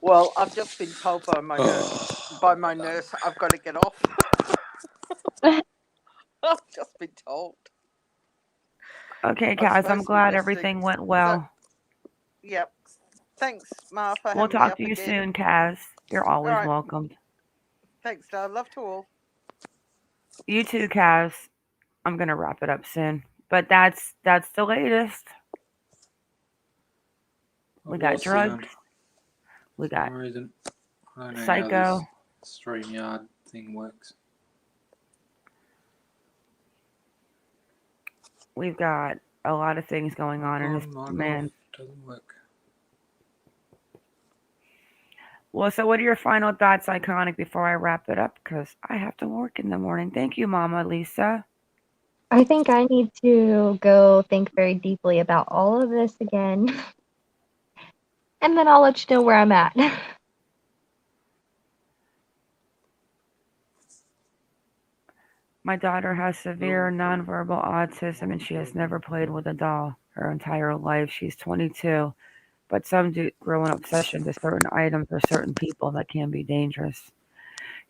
Well, I've just been told by my nurse I've got to get off. I've just been told. Okay, I'm Kaz, I'm supposed to be glad resting. everything went So, well. yep. Thanks, Ma, for We'll having me talk up to you again. soon, Kaz. You're All always right. welcomed. Thanks, Dad. Love to all. You too, Kaz. I'm gonna wrap it up soon. But that's the latest. We I've got lost drugs. sound. We For got some reason. I don't know Psycho. how this StreamYard thing works. We've got a lot of things going on in this man. Doesn't work. Well, so what are your final thoughts, Iconic, before I wrap it up? Because I have to work in the morning. Thank you, Mama Lisa. I think I need to go think very deeply about all of this again. And then I'll let you know where I'm at. My daughter has severe nonverbal autism and she has never played with a doll her entire life. She's 22, but some do grow an obsession to certain items or certain people that can be dangerous.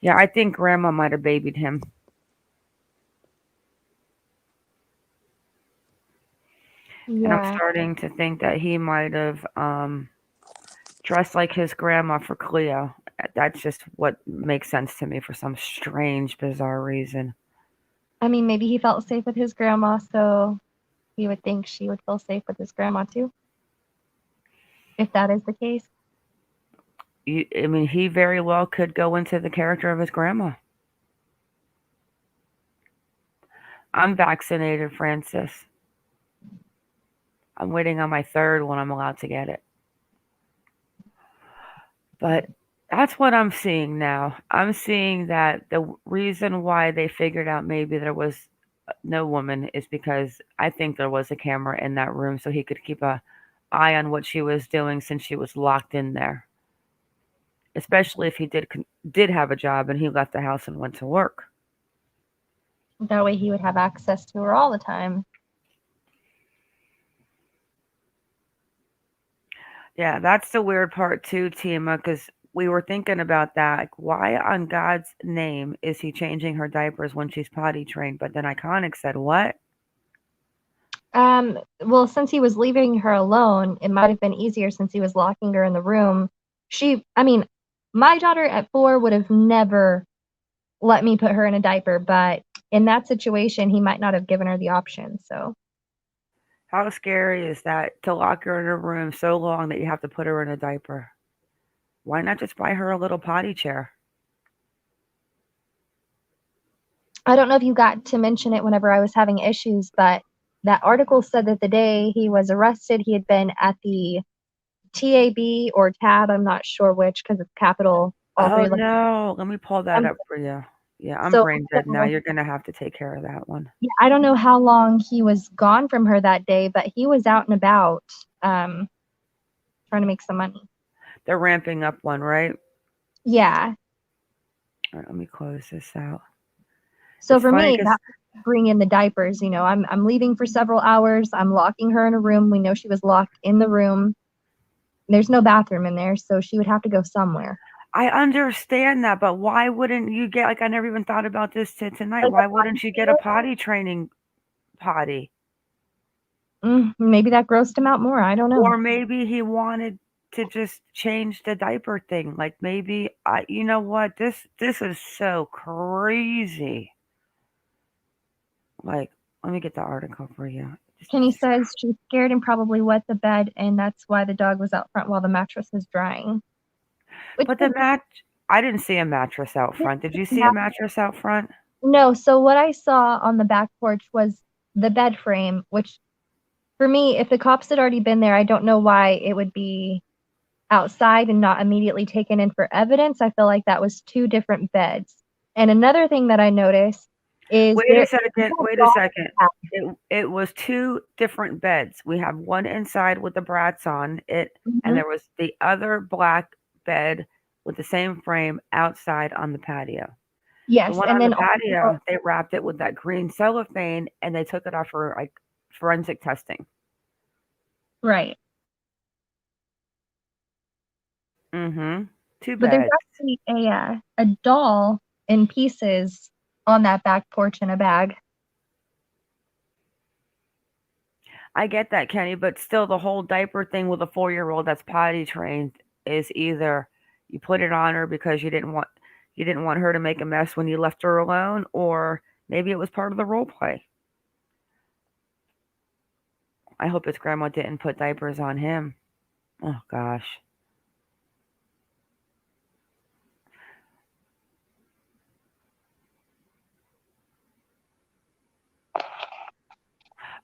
Yeah, I think Grandma might have babied him. And I'm Yeah. starting to think that he might have dressed like his grandma for Cleo. That's just what makes sense to me for some strange, bizarre reason. I mean, maybe he felt safe with his grandma, so he would think she would feel safe with his grandma too. If that is the case. I mean, he very well could go into the character of his grandma. I'm vaccinated, Francis. I'm waiting on my third when I'm allowed to get it. But that's what I'm seeing now. I'm seeing that the reason why they figured out maybe there was no woman is because I think there was a camera in that room so he could keep a eye on what she was doing since she was locked in there. Especially if he did have a job and he left the house and went to work. That way he would have access to her all the time. Yeah, that's the weird part too, Tima, because we were thinking about that. Like, why on God's name is he changing her diapers when she's potty trained? But then Iconic said, what? Well, since he was leaving her alone, it might have been easier since he was locking her in the room. My daughter at 4 would have never let me put her in a diaper, but in that situation, he might not have given her the option, so. How scary is that to lock her in a room so long that you have to put her in a diaper? Why not just buy her a little potty chair? I don't know if you got to mention it whenever I was having issues, but that article said that the day he was arrested, he had been at the TAB or TAB, I'm not sure which because it's capital. All Oh, three. no. Let me pull that Um, up for you. Yeah, I'm so brain dead now. You're going to have to take care of that one. yeah, I don't know how long he was gone from her that day, but he was out and about trying to make some money. The ramping up one, right? Yeah. All right, let me close this out. So It's for funny me, 'cause- that bring in the diapers, I'm leaving for several hours. I'm locking her in a room. We know she was locked in the room. There's no bathroom in there, so she would have to go somewhere. I understand that, but why wouldn't you get, like, I never even thought about this tonight. Like Why wouldn't you get a potty training potty? Maybe that grossed him out more. I don't know. Or maybe he wanted to just change the diaper thing. Like maybe you know what? This is so crazy. Like, let me get the article for you. Kenny says she's scared and probably wet the bed, and that's why the dog was out front while the mattress was drying. But I didn't see a mattress out front. Did you see a mattress out front? No, so what I saw on the back porch was the bed frame, which for me, if the cops had already been there, I don't know why it would be outside and not immediately taken in for evidence. I feel like that was two different beds. And another thing that I noticed is Wait a second. It was two different beds. We have one inside with the brats on it, and there was the other black bed with the same frame outside on the patio. Yes, The one and on the then patio, they wrapped it with that green cellophane and they took it off for like forensic testing. right. Mm-hmm. Two But there's beds. actually a doll in pieces on that back porch in a bag. I get that, Kenny, but still the whole diaper thing with a 4-year-old that's potty trained is either you put it on her because you didn't want her to make a mess when you left her alone, or maybe it was part of the role play. I hope his grandma didn't put diapers on him. Oh gosh.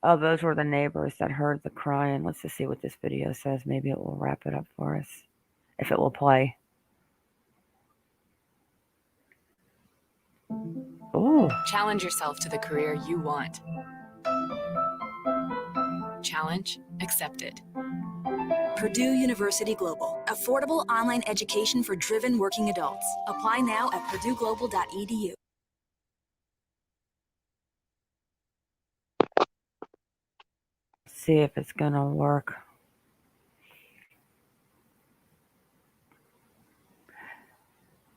Oh, those were the neighbors that heard the crying. Let's just see what this video says. Maybe it will wrap it up for us, if it will play. Ooh. Challenge yourself to the career you want. Challenge accepted. Purdue University Global. Affordable online education for driven working adults. Apply now at purdueglobal.edu. See if it's gonna work.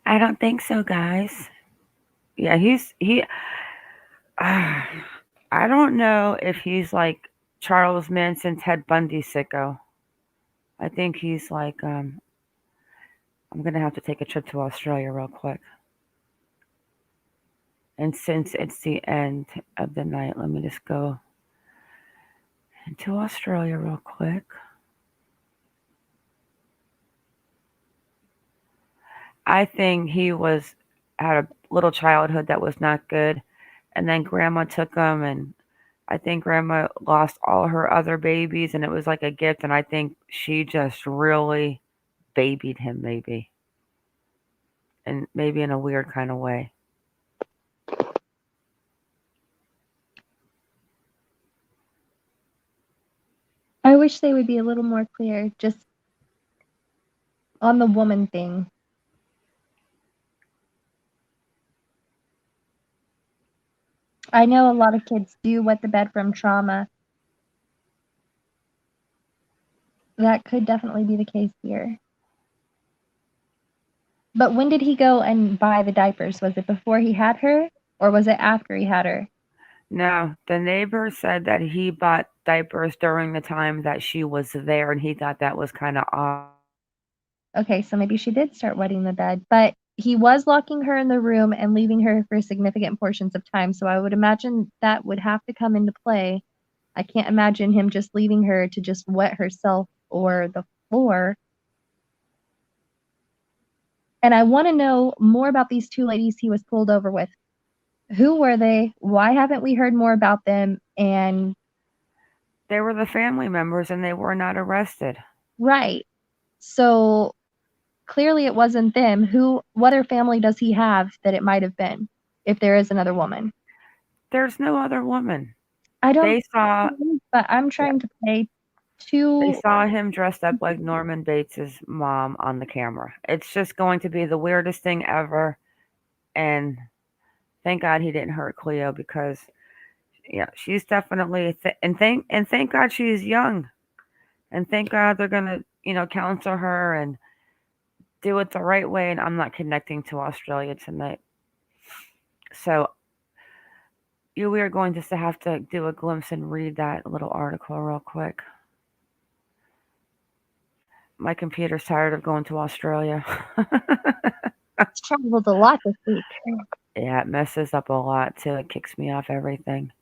I don't think so, guys. Yeah, he. I don't know if he's like Charles Manson, Ted Bundy sicko. I think he's like I'm gonna have to take a trip to Australia real quick. And since it's the end of the night, let me just go into Australia real quick. I think he had a little childhood that was not good, and then grandma took him, and I think grandma lost all her other babies, and it was like a gift, and I think she just really babied him, maybe, and maybe in a weird kind of way. I wish they would be a little more clear just on the woman thing. I know a lot of kids do wet the bed from trauma. That could definitely be the case here. But when did he go and buy the diapers? Was it before he had her, or was it after he had her? No, the neighbor said that he bought diapers during the time that she was there, and he thought that was kind of odd. Okay, so maybe she did start wetting the bed, but he was locking her in the room and leaving her for significant portions of time, so I would imagine that would have to come into play. I can't imagine him just leaving her to just wet herself or the floor. And I want to know more about these two ladies he was pulled over with. Who were they? Why haven't we heard more about them? And they were the family members and they were not arrested. Right. So clearly it wasn't them. What other family does he have that it might have been, if there is another woman? There's no other woman. I don't They saw, but I'm trying to play two. They saw him dressed up like Norman Bates's mom on the camera. It's just going to be the weirdest thing ever. And thank God he didn't hurt Cleo, because yeah, she's definitely and thank God she's young. And thank God they're gonna, counsel her and do it the right way. And I'm not connecting to Australia tonight. So we are going just to have to do a glimpse and read that little article real quick. My computer's tired of going to Australia. It's traveled a lot this week. Yeah, it messes up a lot too. It kicks me off everything.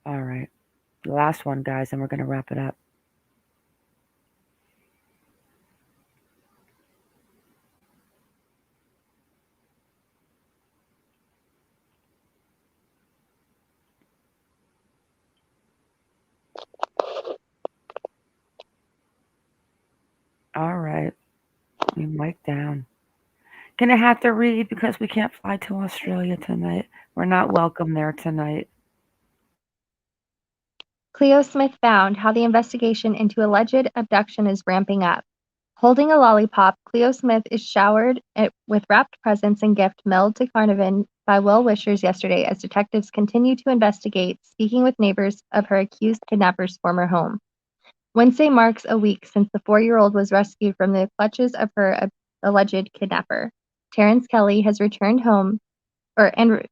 All right. The last one, guys, and we're going to wrap it up. All right. We mic down. Gonna have to read because we can't fly to Australia tonight. We're not welcome there tonight. Cleo Smith found how the investigation into alleged abduction is ramping up. Holding a lollipop, Cleo Smith is showered with wrapped presents and gift mailed to Carnarvon by well-wishers yesterday as detectives continue to investigate, speaking with neighbors of her accused kidnapper's former home. Wednesday marks a week since the 4-year-old was rescued from the clutches of her alleged kidnapper. Terrence Kelly has returned home, Terrence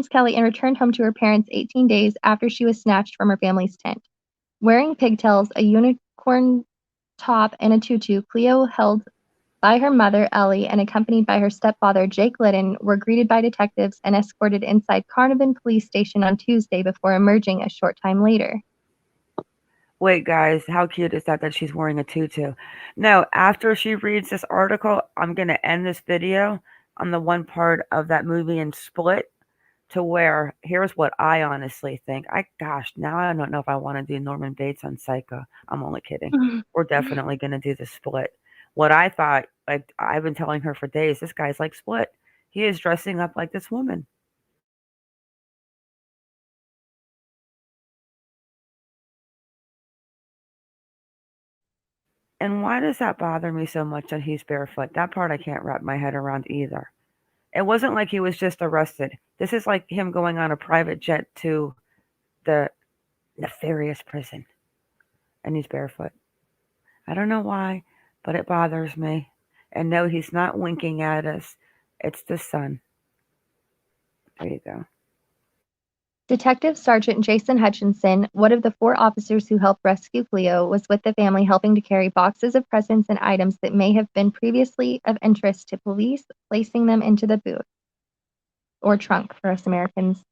Kelly and returned home to her parents 18 days after she was snatched from her family's tent. Wearing pigtails, a unicorn top, and a tutu, Cleo, held by her mother, Ellie, and accompanied by her stepfather, Jake Liddon, were greeted by detectives and escorted inside Carnarvon Police Station on Tuesday before emerging a short time later. Wait, guys, how cute is that she's wearing a tutu? No, after she reads this article, I'm going to end this video on the one part of that movie in Split to where here's what I honestly think. Now I don't know if I want to do Norman Bates on Psycho. I'm only kidding. We're definitely going to do the Split. What I thought, like I've been telling her for days, this guy's like Split. He is dressing up like this woman. And why does that bother me so much that he's barefoot? That part I can't wrap my head around either. It wasn't like he was just arrested. This is like him going on a private jet to the nefarious prison. And he's barefoot. I don't know why, but it bothers me. And no, he's not winking at us. It's the sun. There you go. Detective Sergeant Jason Hutchinson, one of the 4 officers who helped rescue Cleo, was with the family helping to carry boxes of presents and items that may have been previously of interest to police, placing them into the boot, or trunk for us Americans.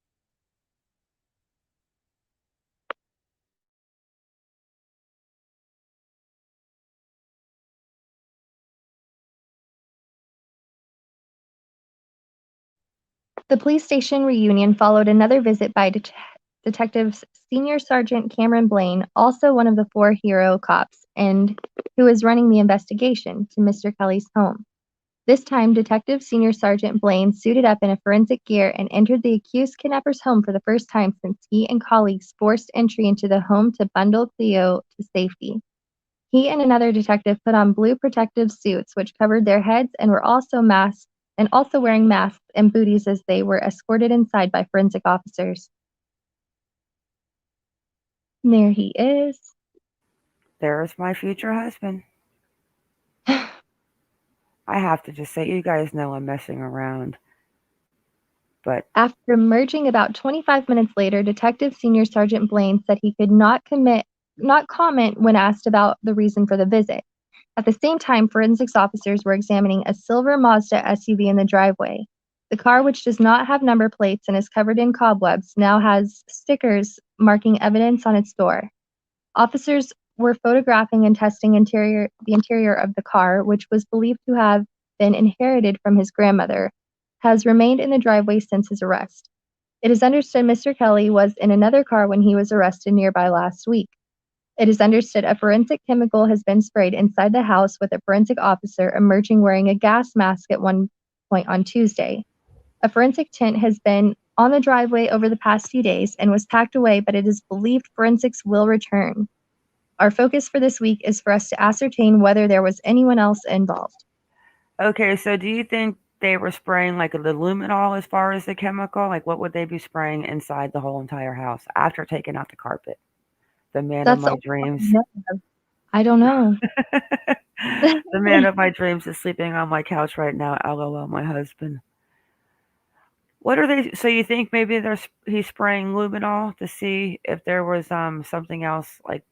The police station reunion followed another visit by Detectives Senior Sergeant Cameron Blaine, also one of the 4 hero cops, and who is running the investigation, to Mr. Kelly's home. This time, Detective Senior Sergeant Blaine suited up in a forensic gear and entered the accused kidnapper's home for the first time since he and colleagues forced entry into the home to bundle Cleo to safety. He and another detective put on blue protective suits which covered their heads and were also wearing masks and booties as they were escorted inside by forensic officers. And there he is. There's my future husband. I have to just say, you guys know I'm messing around. But after emerging about 25 minutes later, Detective Senior Sergeant Blaine said he could not comment when asked about the reason for the visit. At the same time, forensics officers were examining a silver Mazda SUV in the driveway. The car, which does not have number plates and is covered in cobwebs, now has stickers marking evidence on its door. Officers were photographing and testing the interior of the car, which was believed to have been inherited from his grandmother, has remained in the driveway since his arrest. It is understood Mr. Kelly was in another car when he was arrested nearby last week. It is understood a forensic chemical has been sprayed inside the house, with a forensic officer emerging wearing a gas mask at one point on Tuesday. A forensic tent has been on the driveway over the past few days and was packed away, but it is believed forensics will return. Our focus for this week is for us to ascertain whether there was anyone else involved. Okay, so do you think they were spraying like the luminol as far as the chemical? Like what would they be spraying inside the whole entire house after taking out the carpet? The man of my dreams. I don't know. The man of my dreams is sleeping on my couch right now. LOL, my husband. What are they? So you think maybe he's spraying luminol to see if there was something else like,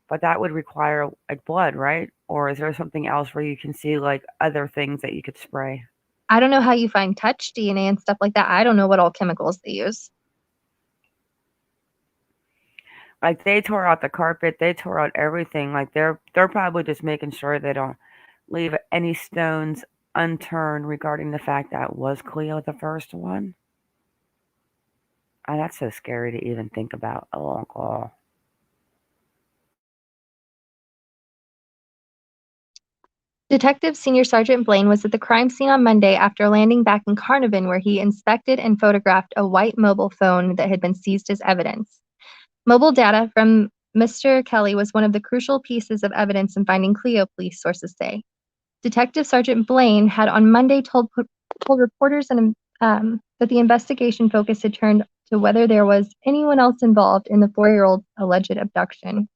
but that would require like blood, right? Or is there something else where you can see like other things that you could spray? I don't know how you find touch DNA and stuff like that. I don't know what all chemicals they use. Like they tore out the carpet, they tore out everything. Like they're probably just making sure they don't leave any stones unturned regarding the fact that was Cleo the first one. Oh, that's so scary to even think about. Oh, God. Detective Senior Sergeant Blaine was at the crime scene on Monday after landing back in Carnarvon, where he inspected and photographed a white mobile phone that had been seized as evidence. Mobile data from Mr. Kelly was one of the crucial pieces of evidence in finding Cleo, police sources say. Detective Sergeant Blaine had on Monday told reporters that the investigation focus had turned to whether there was anyone else involved in the 4-year-old's alleged abduction.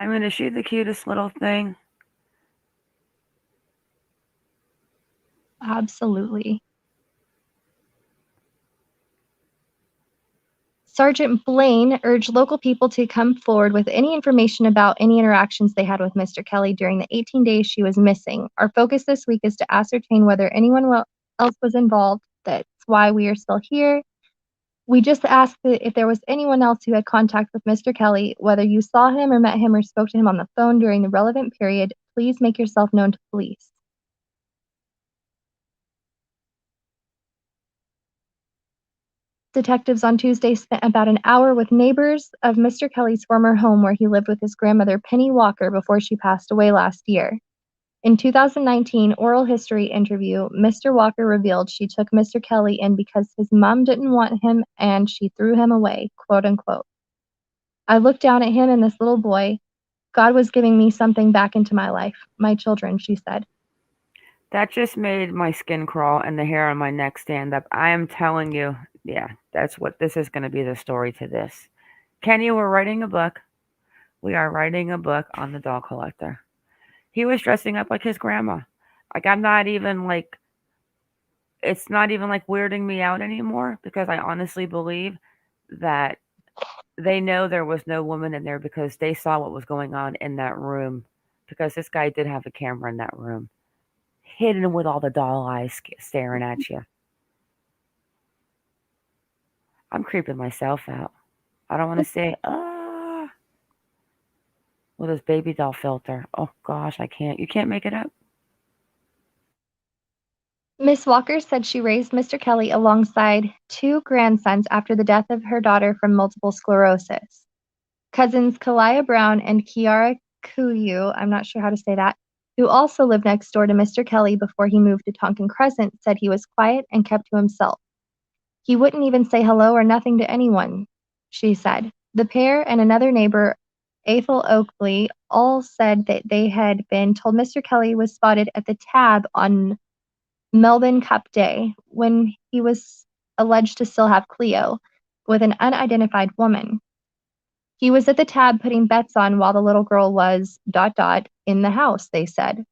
I mean, is she the cutest little thing? Absolutely. Sergeant Blaine urged local people to come forward with any information about any interactions they had with Mr. Kelly during the 18 days she was missing. Our focus this week is to ascertain whether anyone else was involved. That's why we are still here. We just asked if there was anyone else who had contact with Mr. Kelly, whether you saw him or met him or spoke to him on the phone during the relevant period, please make yourself known to police. Detectives on Tuesday spent about an hour with neighbors of Mr. Kelly's former home where he lived with his grandmother, Penny Walker, before she passed away last year. In 2019 oral history interview, Mr. Walker revealed she took Mr. Kelly in because his mom didn't want him and she threw him away, quote unquote. I looked down at him and this little boy. God was giving me something back into my life, my children, she said. That just made my skin crawl and the hair on my neck stand up. I am telling you, yeah, this is going to be the story to this. Kenny, we're writing a book. We are writing a book on the doll collector. He was dressing up like his grandma. Like, I'm not even like, it's not even like weirding me out anymore because I honestly believe that they know there was no woman in there because they saw what was going on in that room. Because this guy did have a camera in that room, hidden with all the doll eyes staring at you. I'm creeping myself out. I don't want to say, with this baby doll filter. Oh gosh, I can't. You can't make it up. Miss Walker said she raised Mr. Kelly alongside 2 grandsons after the death of her daughter from multiple sclerosis. Cousins Kalia Brown and Kiara Kuyu, I'm not sure how to say that, who also lived next door to Mr. Kelly before he moved to Tonkin Crescent, said he was quiet and kept to himself. He wouldn't even say hello or nothing to anyone, she said. The pair and another neighbor, Ethel Oakley, all said that they had been told Mr. Kelly was spotted at the Tab on Melbourne Cup Day when he was alleged to still have Cleo with an unidentified woman. He was at the Tab putting bets on while the little girl was ... in the house, they said.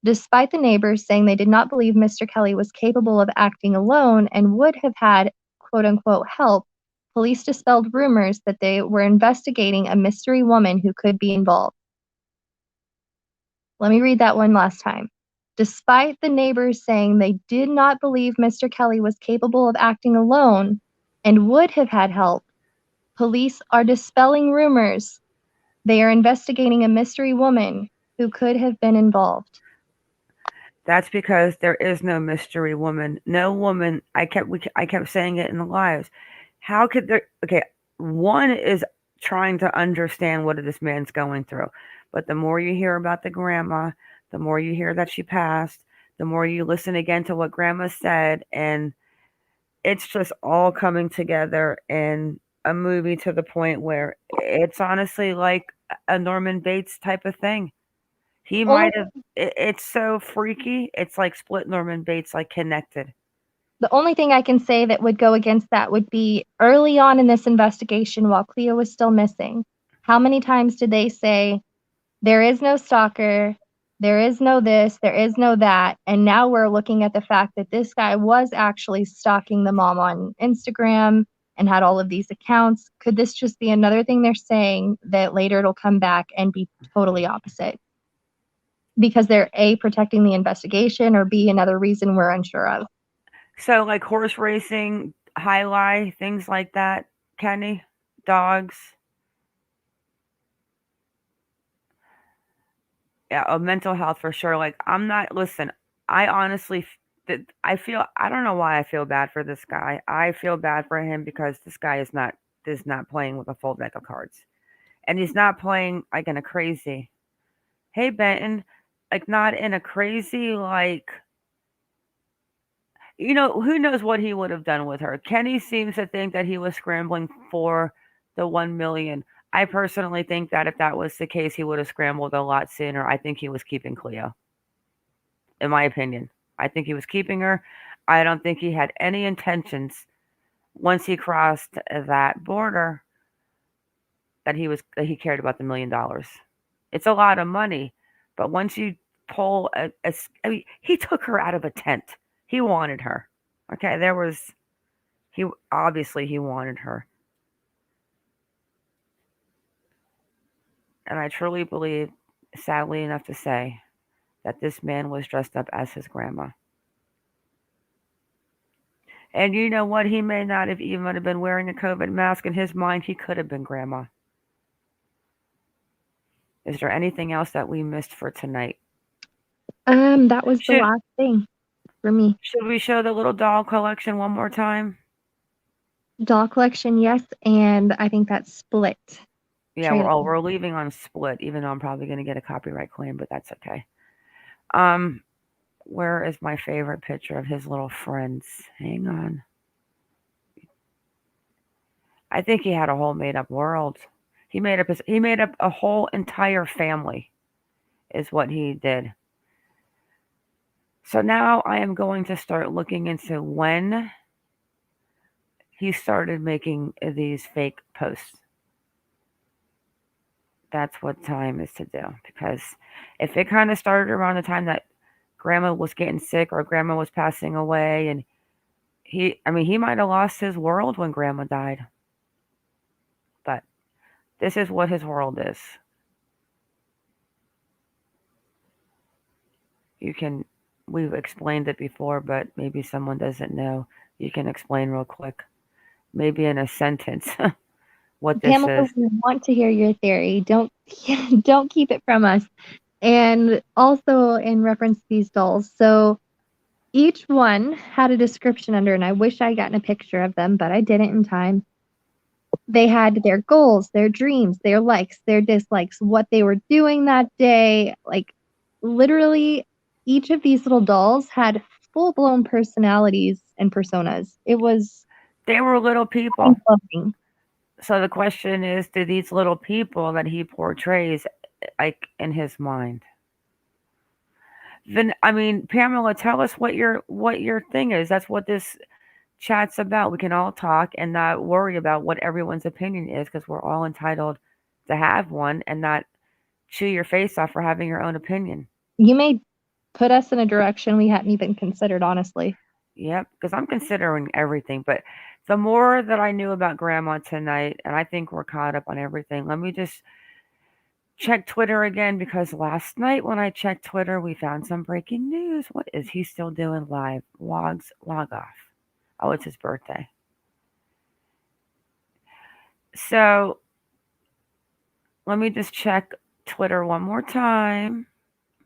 Despite the neighbors saying they did not believe Mr. Kelly was capable of acting alone and would have had quote-unquote help, police dispelled rumors that they were investigating a mystery woman who could be involved. Let me read that one last time. Despite the neighbors saying they did not believe Mr. Kelly was capable of acting alone and would have had help, police are dispelling rumors. They are investigating a mystery woman who could have been involved. That's because there is no mystery woman. No woman. I kept saying it in the lives. How could there? Okay, one is trying to understand what this man's going through, but the more you hear about the grandma, the more you hear that she passed, the more you listen again to what grandma said, and it's just all coming together in a movie to the point where it's honestly like a Norman Bates type of thing. He might have. It's so freaky. It's like split Norman Bates, like connected. The only thing I can say that would go against that would be early on in this investigation while Cleo was still missing. How many times did they say, there is no stalker, there is no this, there is no that, and now we're looking at the fact that this guy was actually stalking the mom on Instagram and had all of these accounts. Could this just be another thing they're saying that later it'll come back and be totally opposite? Because they're A, protecting the investigation, or B, another reason we're unsure of. So, like horse racing, high lie, things like that, Kenny, dogs. Yeah, mental health for sure. Like, I'm not, listen, I honestly, I feel, I don't know why I feel bad for this guy. I feel bad for him because this guy is not playing with a full deck of cards. And he's not playing like in a crazy, hey Benton, like not in a crazy, like, who knows what he would have done with her. Kenny seems to think that he was scrambling for the 1 million. I personally think that if that was the case, he would have scrambled a lot sooner. I think he was keeping Cleo, in my opinion. I think he was keeping her. I don't think he had any intentions once he crossed that border that he cared about the $1 million. It's a lot of money, but once you pull I mean, he took her out of a tent. He wanted her. Okay, he obviously he wanted her. And I truly believe, sadly enough to say, that this man was dressed up as his grandma. And you know what? He may not have even have been wearing a COVID mask. In his mind, he could have been grandma. Is there anything else that we missed for tonight? That was the last thing for me. Should we show the little doll collection one more time? Doll collection, yes, and I think that's Split. Yeah, we're leaving on Split, even though I'm probably going to get a copyright claim, but that's okay. Where is my favorite picture of his little friends? Hang on. I think he had a whole made-up world. He made up a whole entire family, is what he did. So now I am going to start looking into when he started making these fake posts. That's what time is to do, because if it kind of started around the time that grandma was getting sick or grandma was passing away, and he might have lost his world when grandma died. But this is what his world is. We've explained it before, but maybe someone doesn't know. You can explain real quick, maybe in a sentence, what this Pamela, is. we want to hear your theory. Don't keep it from us. And also in reference to these dolls, so each one had a description under, and I wish I'd gotten a picture of them, but I didn't in time. They had their goals, their dreams, their likes, their dislikes, what they were doing that day. Like, literally, each of these little dolls had full-blown personalities and personas. They were little people. So the question is, do these little people that he portrays, like, in his mind? Then, Pamela, tell us what your thing is. That's what this chat's about. We can all talk and not worry about what everyone's opinion is, because we're all entitled to have one and not chew your face off for having your own opinion. You may put us in a direction we hadn't even considered, honestly. Yep, because I'm considering everything. But the more that I knew about Grandma tonight, and I think we're caught up on everything, let me just check Twitter again, because last night when I checked Twitter, we found some breaking news. What is he still doing live? Log off. Oh, it's his birthday. So let me just check Twitter one more time.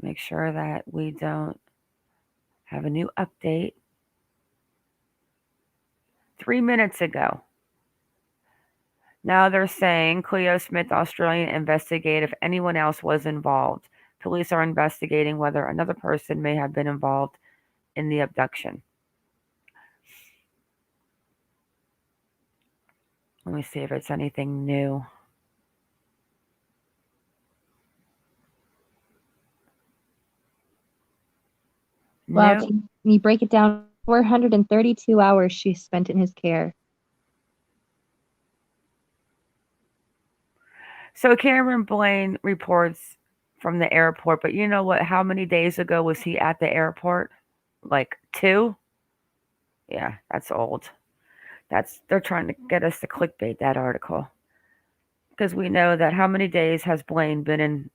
Make sure that we don't have a new update. 3 minutes ago. Now they're saying Cleo Smith, Australian, investigate if anyone else was involved. Police are investigating whether another person may have been involved in the abduction. Let me see if it's anything new. Wow, can you break it down? 432 hours she spent in his care. So Cameron Blaine reports from the airport, but you know what? How many days ago was he at the airport? Like 2? Yeah, that's old. They're trying to get us to clickbait that article. Because we know that how many days has Blaine been in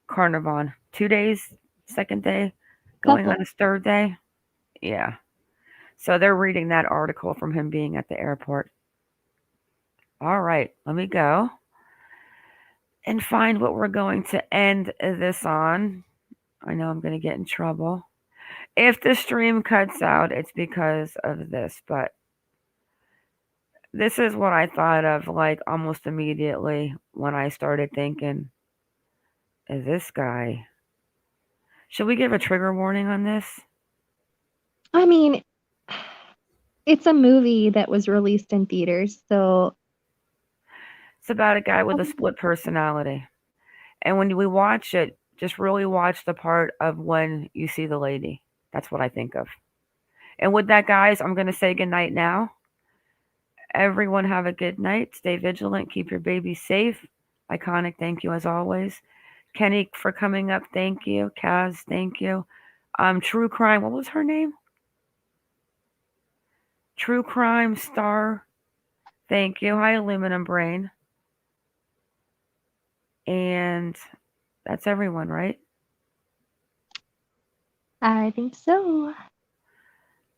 Carnarvon? 2 days? Second day? Going on his third day? Yeah. So they're reading that article from him being at the airport. All right, let me go and find what we're going to end this on. I know I'm going to get in trouble. If the stream cuts out, it's because of this, but This is what I thought of like almost immediately when I started thinking, is this guy? Should we give a trigger warning on this? I mean, it's a movie that was released in theaters, so It's about a guy with a split personality. And when we watch it, just really watch the part of when you see the lady. That's what I think of. And with that, guys, I'm going to say goodnight now. Everyone have a good night. Stay vigilant. Keep your babies safe. Iconic, thank you as always. Kenny for coming up, thank you. Kaz, thank you. True Crime, what was her name? True Crime Star, thank you. Hi, Aluminum Brain. And that's everyone, right? I think so.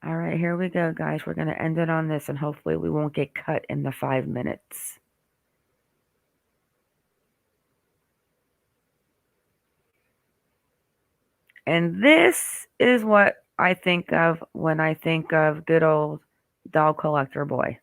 All right, here we go, guys. We're going to end it on this, and hopefully we won't get cut in the 5 minutes. And this is what I think of when I think of good old doll collector boy.